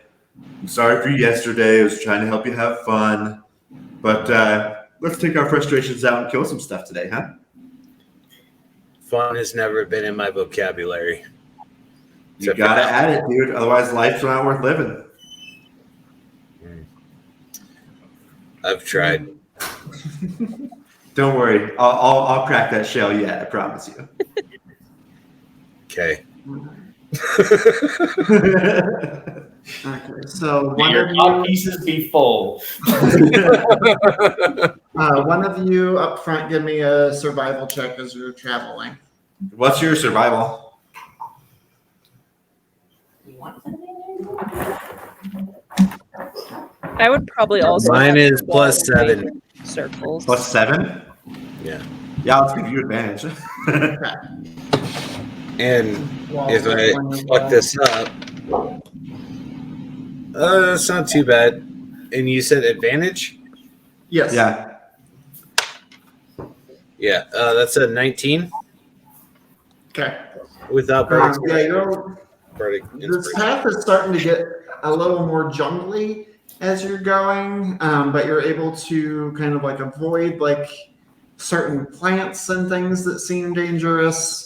"I'm sorry for yesterday. I was trying to help you have fun, but let's take our frustrations out and kill some stuff today, huh?" Fun has never been in my vocabulary. You Except for gotta now. add it, dude. Otherwise, life's not worth living. I've tried. Don't worry, I'll crack that shell yet. I promise you. Okay. okay. So May one your of cod you, pieces be full. one of you up front, give me a survival check as you're traveling. What's your survival? I would probably also. Mine have is the wall +7. circles. +7? Yeah. Yeah, let's give you advantage. And Well, if I one of, fuck this up, that's not too bad. And you said advantage? Yes. Yeah. Yeah. That's a 19 Okay. without Yeah, bardic this inspiration. path is starting to get a little more jungly as you're going, but you're able to kind of like avoid like certain plants and things that seem dangerous.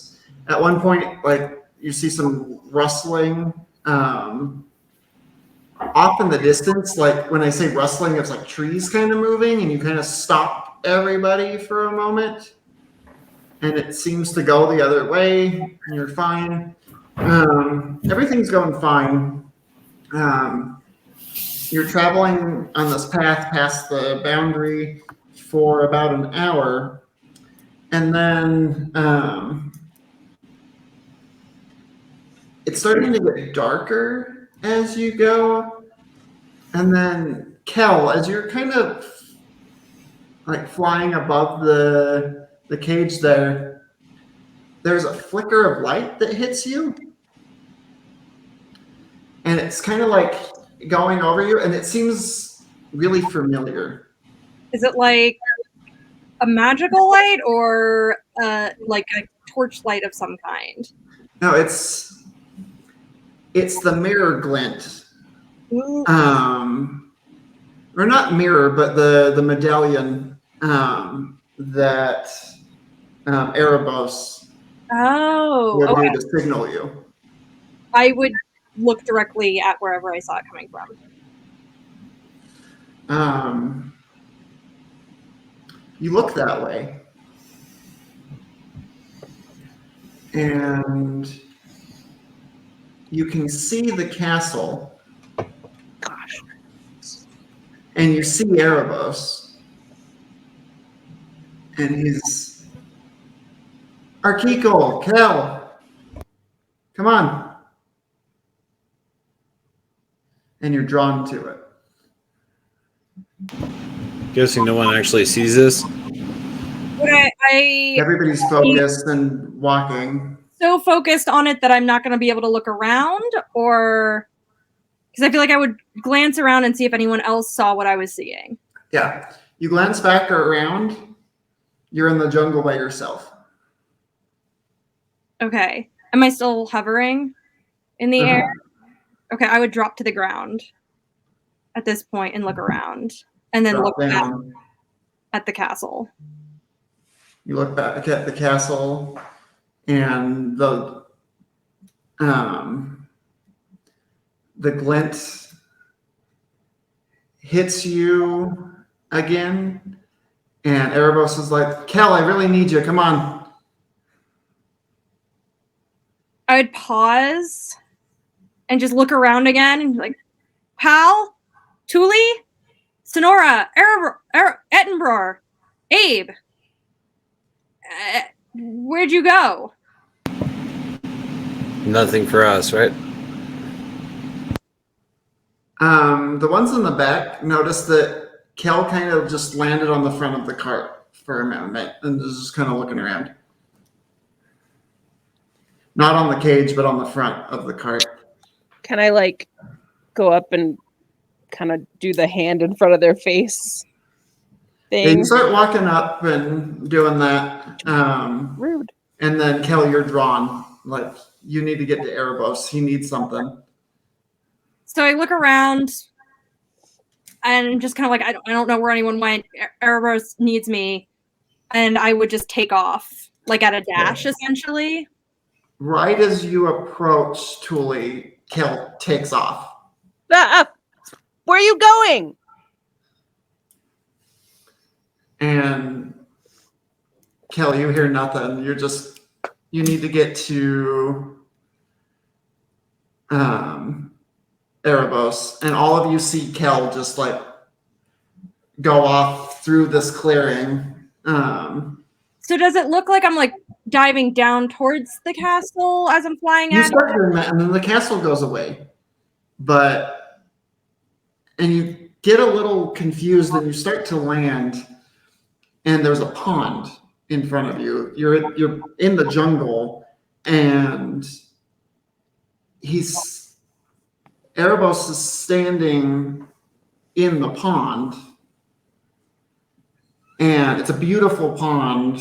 At one point, like you see some rustling off in the distance. Like when I say rustling, it's like trees kind of moving, and you kind of stop everybody for a moment, and it seems to go the other way. And you're fine. Everything's going fine. You're traveling on this path past the boundary for about an hour, and then it's starting to get darker as you go. And then, Kel, as you're kind of like flying above the cage there, there's a flicker of light that hits you. And it's kind of like going over you, and it seems really familiar. Is it like a magical light or like a torchlight of some kind? No, it's the mirror glint. Ooh. Or not mirror, but the medallion that Erebos Oh, will okay. do to signal you. I would look directly at wherever I saw it coming from. You look that way, and you can see the castle. Gosh. And you see Erebos. And he's Arkiko, Kel. Come on. and you're drawn to it. Guessing no one actually sees this. But I Everybody's focused and walking. so focused on it that I'm not going to be able to look around, or because I feel like I would glance around and see if anyone else saw what I was seeing. Yeah. You glance back around. You're in the jungle by yourself. Okay. Am I still hovering in the air? Okay, I would drop to the ground at this point and look around, and then Drop look back down. at the castle. You look back at the castle, and the glint hits you again, and Erebos is like, "Kel, I really need you. Come on." I would pause and just look around again and be like, Pal, Thule, Sonora, Edinburgh, Abe, where'd you go? Nothing for us, right? The ones in the back noticed that Kel kind of just landed on the front of the cart for a moment and is just kind of looking around. Not on the cage, but on the front of the cart. Can I like go up and kind of do the hand in front of their face Yeah, thing? you start walking up and doing that. Rude. And then Kel, you're drawn. Like, you need to get to Erebos. He needs something. So I look around and I'm just kind of like, I don't know where anyone went. Erebos needs me. And I would just take off, like at a dash, essentially. Right as you approach Thule, Kel takes off. Where are you going? And Kel, you hear nothing. You need to get to Erebos. And all of you see Kel just like go off through this clearing. So does it look like I'm like diving down towards the castle as I'm flying You at start it? doing that, and then the castle goes away. And you get a little confused, and you start to land, and there's a pond in front of you. You're in the jungle, and Erebos is standing in the pond. And it's a beautiful pond.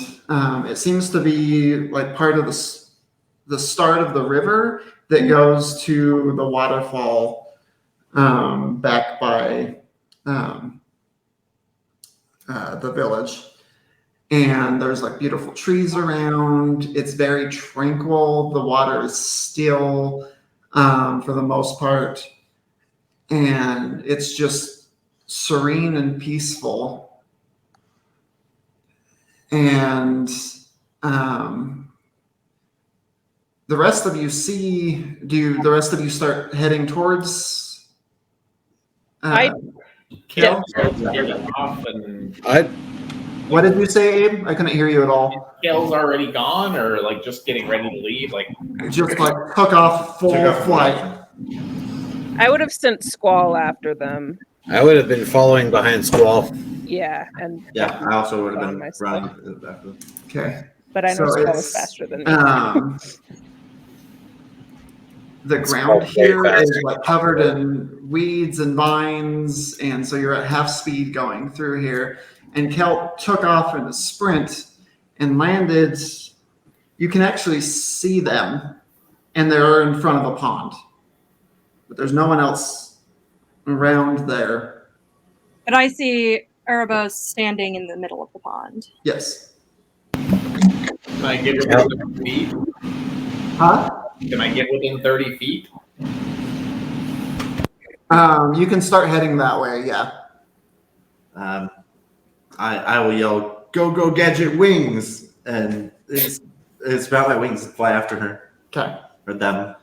It seems to be like part of the start of the river that goes to the waterfall back by the village. And there's like beautiful trees around. It's very tranquil. The water is still for the most part. And it's just serene and peaceful. And the rest of you do the rest of you start heading towards Kel get off and what did you say, Abe? I couldn't hear you at all. Kel's already gone, or like just getting ready to leave. Like, Just like took off full flight. I would have sent Squall after them. I would have been following behind Squall. Yeah, and Yeah, I also would have been Myself. running after. Okay. but I know So Squall it's, was faster than me. The ground here is like covered in weeds and vines, and so you're at half speed going through here. And Kel took off in a sprint and landed. You can actually see them, and they're in front of a pond, but there's no one else around there. But I see Erebos standing in the middle of the pond. Yes. can I get within 30 feet? Huh? Can I get within 30 feet? You can start heading that way. Yeah. I will yell, "Go, Gadget Wings!" And it's about my wings that fly after her Okay. or them.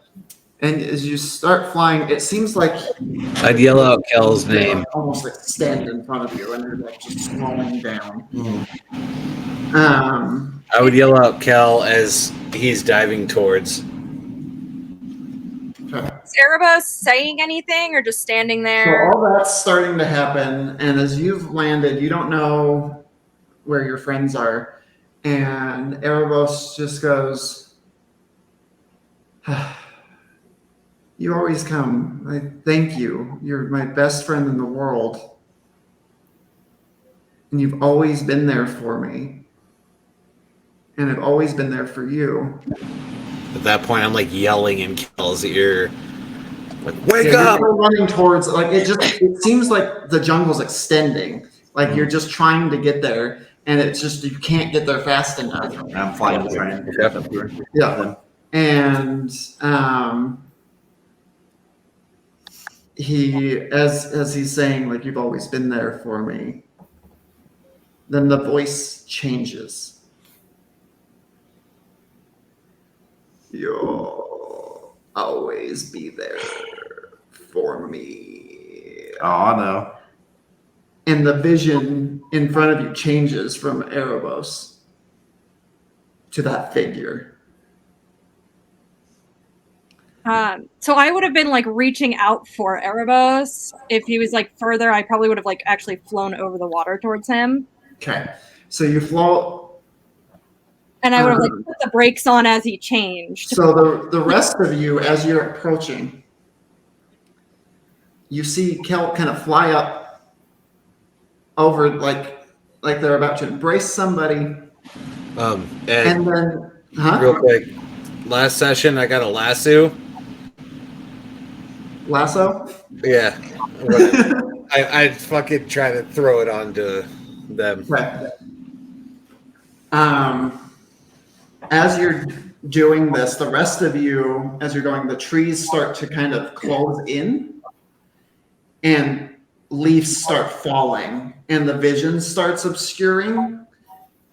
And as you start flying, it seems like I'd yell out Kel's name. almost like stand in front of you, and you're like just slowing down. I would yell out Kel as he's diving towards. Okay. Is Erebos saying anything or just standing So there? all that's starting to happen, and as you've landed, you don't know where your friends are, and Erebos just goes, "You always come. I thank you. You're my best friend in the world, and you've always been there for me, and I've always been there for you." At that point, I'm like yelling in Kel's ear, like, "Wake Yeah, up!" you're running towards like it seems like the jungle's extending. Like you're just trying to get there, and it's just you can't get there fast enough. I'm flying to try and catch up to her. Yeah. And he as he's saying, like, you've always been there for me, then the voice changes. You'll always be there for me. Oh no. And the vision in front of you changes from Erebos to that figure. So I would have been like reaching out for Erebos. If he was like further, I probably would have like actually flown over the water towards him. Okay. So you float. And I would have like put the brakes on as he changed. So the rest of you, as you're approaching, you see Kel kind of fly up over like they're about to embrace somebody, And and then real quick, last session I got a lasso. lasso. Yeah, I fucking try to throw it onto them. Right. As you're doing this, the rest of you, as you're going, the trees start to kind of close in, and leaves start falling, and the vision starts obscuring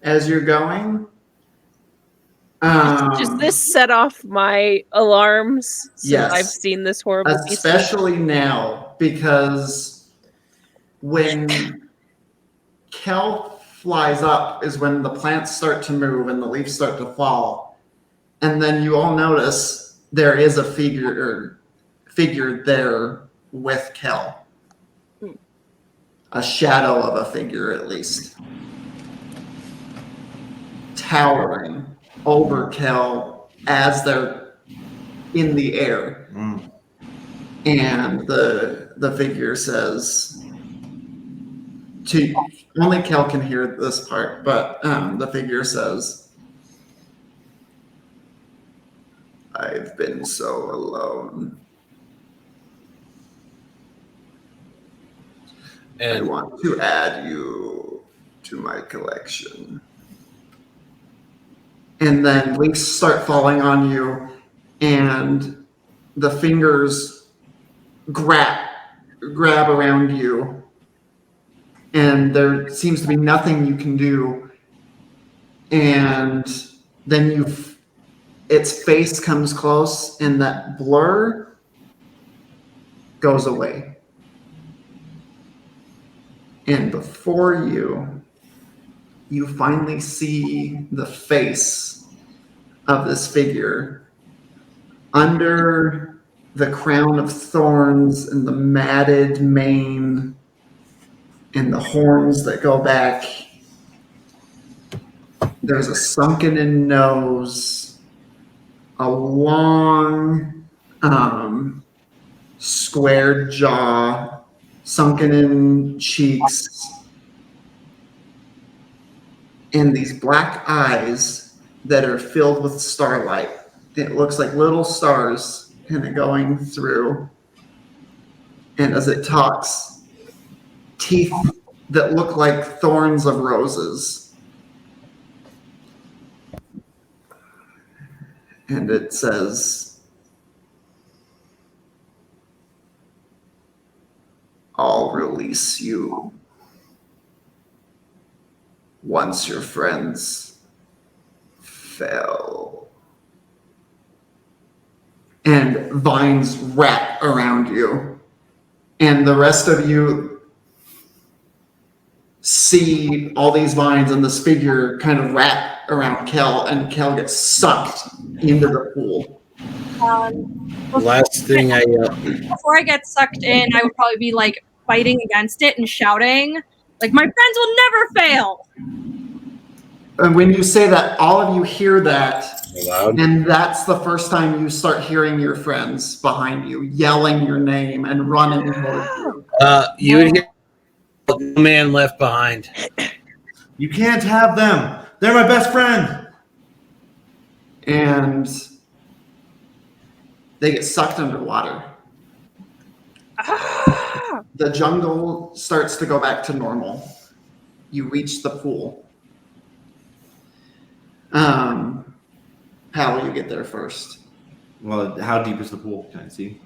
as you're going. Does this set off my alarms since Yes. I've seen this horrible beast? Especially now, because when Kel flies up is when the plants start to move and the leaves start to fall. And then you all notice there is a figure there with Kel. A shadow of a figure, at least. Towering over Kel as they're in the air. Mm. And the figure says, to only Kel can hear this part, but the figure says, "I've been so alone. I And want to add you to my collection." And then leaves start falling on you, and the fingers grab around you, and there seems to be nothing you can do. And then its face comes close, and that blur goes away. And before you finally see the face of this figure under the crown of thorns and the matted mane and the horns that go back. There's a sunken-in nose, a long, squared jaw, sunken-in cheeks, and these black eyes that are filled with starlight. It looks like little stars kind of going through. And as it talks, teeth that look like thorns of roses. And it says, "I'll release you once your friends fell." And vines wrap around you. And the rest of you see all these vines and this figure kind of wrap around Kel, and Kel gets sucked into the pool. Um, Last thing I before I get sucked in, I would probably be like fighting against it and shouting, like, my friends will never fail. And when you say that, all of you hear that, loud. and that's the first time you start hearing your friends behind you yelling your name and running towards you. You would hear "No Man Left Behind." You can't have them. They're my best friend. And they get sucked underwater. The jungle starts to go back to normal. You reach the pool. How will you get there first? Well, how deep is the pool? Can I see?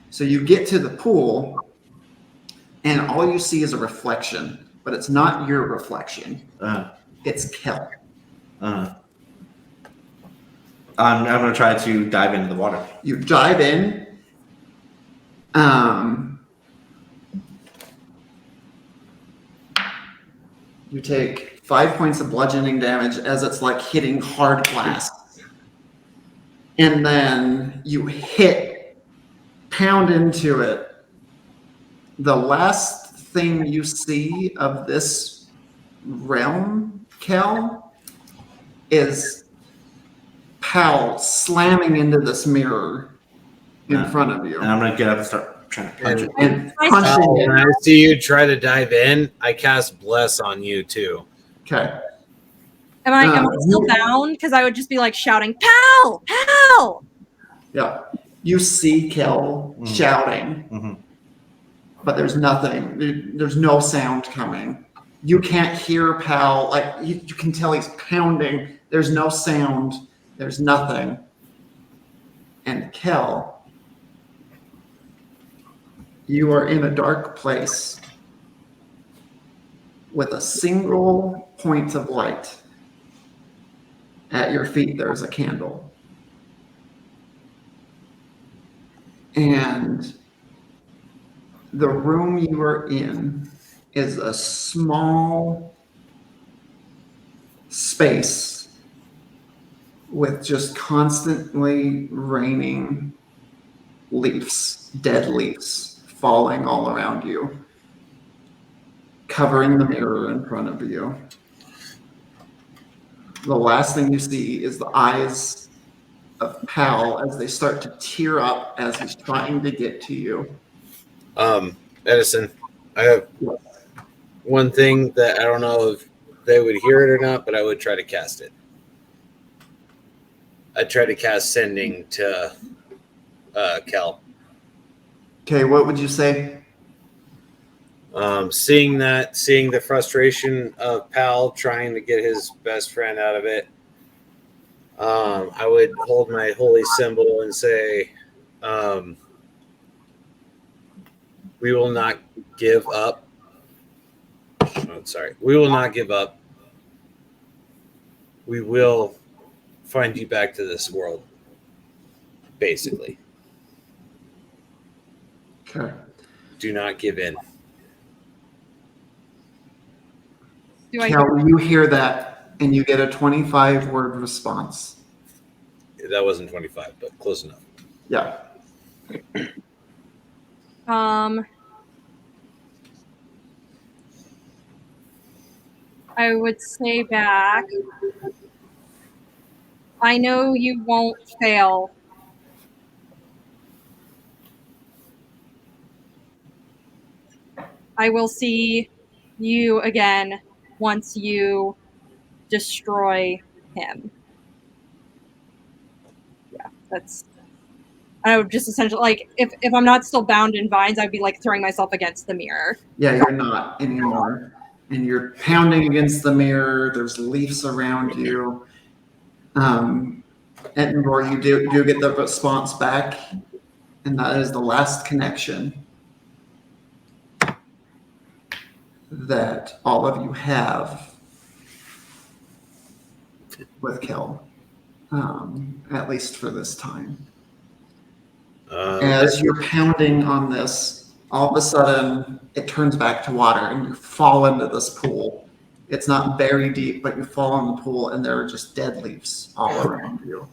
So you get to the pool, and all you see is a reflection, but it's not your reflection. It's Kel. I'm going to try to dive into the water. You dive in. You take 5 points of bludgeoning damage as it's like hitting hard glass. And then you pound into it. The last thing you see of this realm, Kel, is Pal slamming into this mirror in front of you. And I'm going to get up and start trying to punch it. And punching When it. I see you try to dive in, I cast Bless on you too. Okay. Am I still down? Because I would just be like shouting, "Pal! Pal!" Yeah. You see Kel shouting, Mhm. but there's nothing. There's no sound coming. You can't hear Pal. Like you can tell he's pounding. There's no sound. There's nothing. And Kel, you are in a dark place with a single point of light. At your feet, there's a candle. And the room you are in is a small space with just constantly raining leaves, dead leaves falling all around you, covering the mirror in front of you. The last thing you see is the eyes of Pal as they start to tear up as he's trying to get to you. Edison, I have one thing that I don't know if they would hear it or not, but I would try to cast it. I'd try to cast Sending to Kel. Okay, what would you say? Seeing the frustration of Pal trying to get his best friend out of it, I would hold my holy symbol and say, we will not give up. Oh, sorry. We will not give up. We will find you back to this world, basically. Okay. Do not give in. Do I Cal, you hear that and you get a 25-word response. That wasn't 25, but close enough. Yeah. I would say back, I know you won't fail. I will see you again once you destroy him. Yeah, that's. I would just essentially, like, if I'm not still bound in vines, I'd be like throwing myself against the mirror. Yeah, you're not anymore. And you're pounding against the mirror. There's leaves around you. Edinburgh, you do get the response back. And that is the last connection that all of you have with Kel, at least for this time. As you're pounding on this, all of a sudden it turns back to water and you fall into this pool. It's not very deep, but you fall in the pool and there are just dead leaves all around you.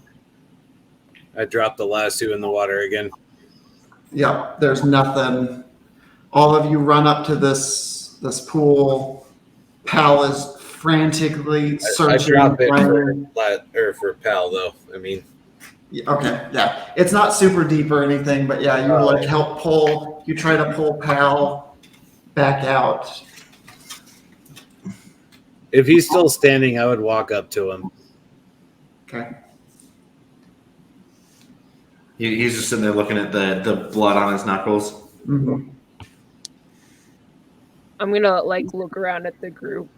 I dropped the lasso in the water again. Yep, there's nothing. All of you run up to this pool. Pal is frantically I searching. drop it finding- for Pal though. I mean, Okay, yeah. It's not super deep or anything, but yeah, you like help pull. You try to pull Pal back out. if he's still standing, I would walk up to him. Okay. He's just sitting there looking at the blood on his knuckles. Mhm. I'm gonna like look around at the group.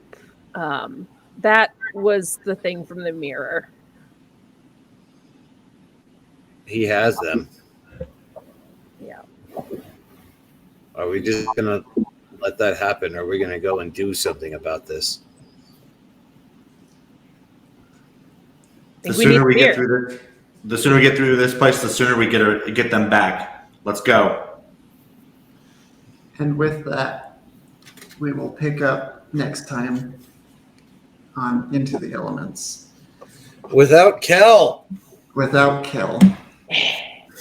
That was the thing from the mirror. He has them. Yeah. Are we just gonna let that happen, or are we gonna go and do something about this? The think we need sooner we beer. get through this place, the sooner we get them back. Let's go. And with that, we will pick up next time on Into the Elements Without Kel. without Kel.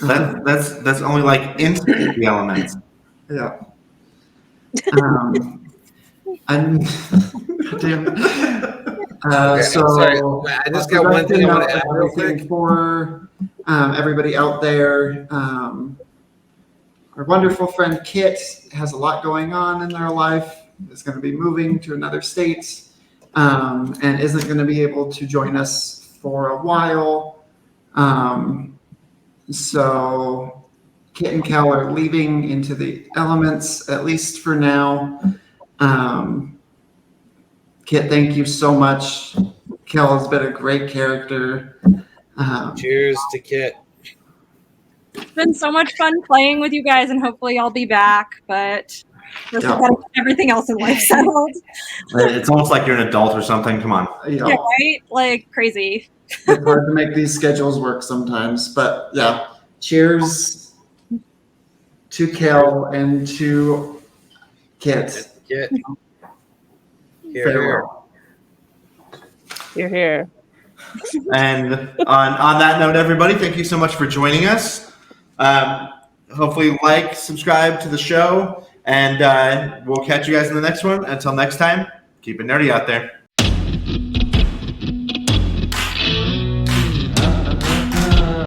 That's only like into the elements. Yeah. And damn. Okay, So I'm sorry. I just got one thing I want to add real everything quick. for everybody out there. Our wonderful friend Kit has a lot going on in their life. Is going to be moving to another state and isn't going to be able to join us for a while. So Kit and Cal are leaving Into the Elements, at least for now. Kit, thank you so much. Cal has been a great character. Cheers to Kit. It's been so much fun playing with you guys, and hopefully I'll be back. But first Yeah. we've got to get everything else in life settled. It's almost like you're an adult or something. Come on. You know, Yeah, right? Like crazy. it's hard to make these schedules work sometimes, but yeah. Cheers to Cal and to Kit. Kit. Here, Farewell. You're here. And on that note, everybody, thank you so much for joining us. Hopefully, subscribe to the show, and we'll catch you guys in the next one. Until next time, keep it nerdy out there.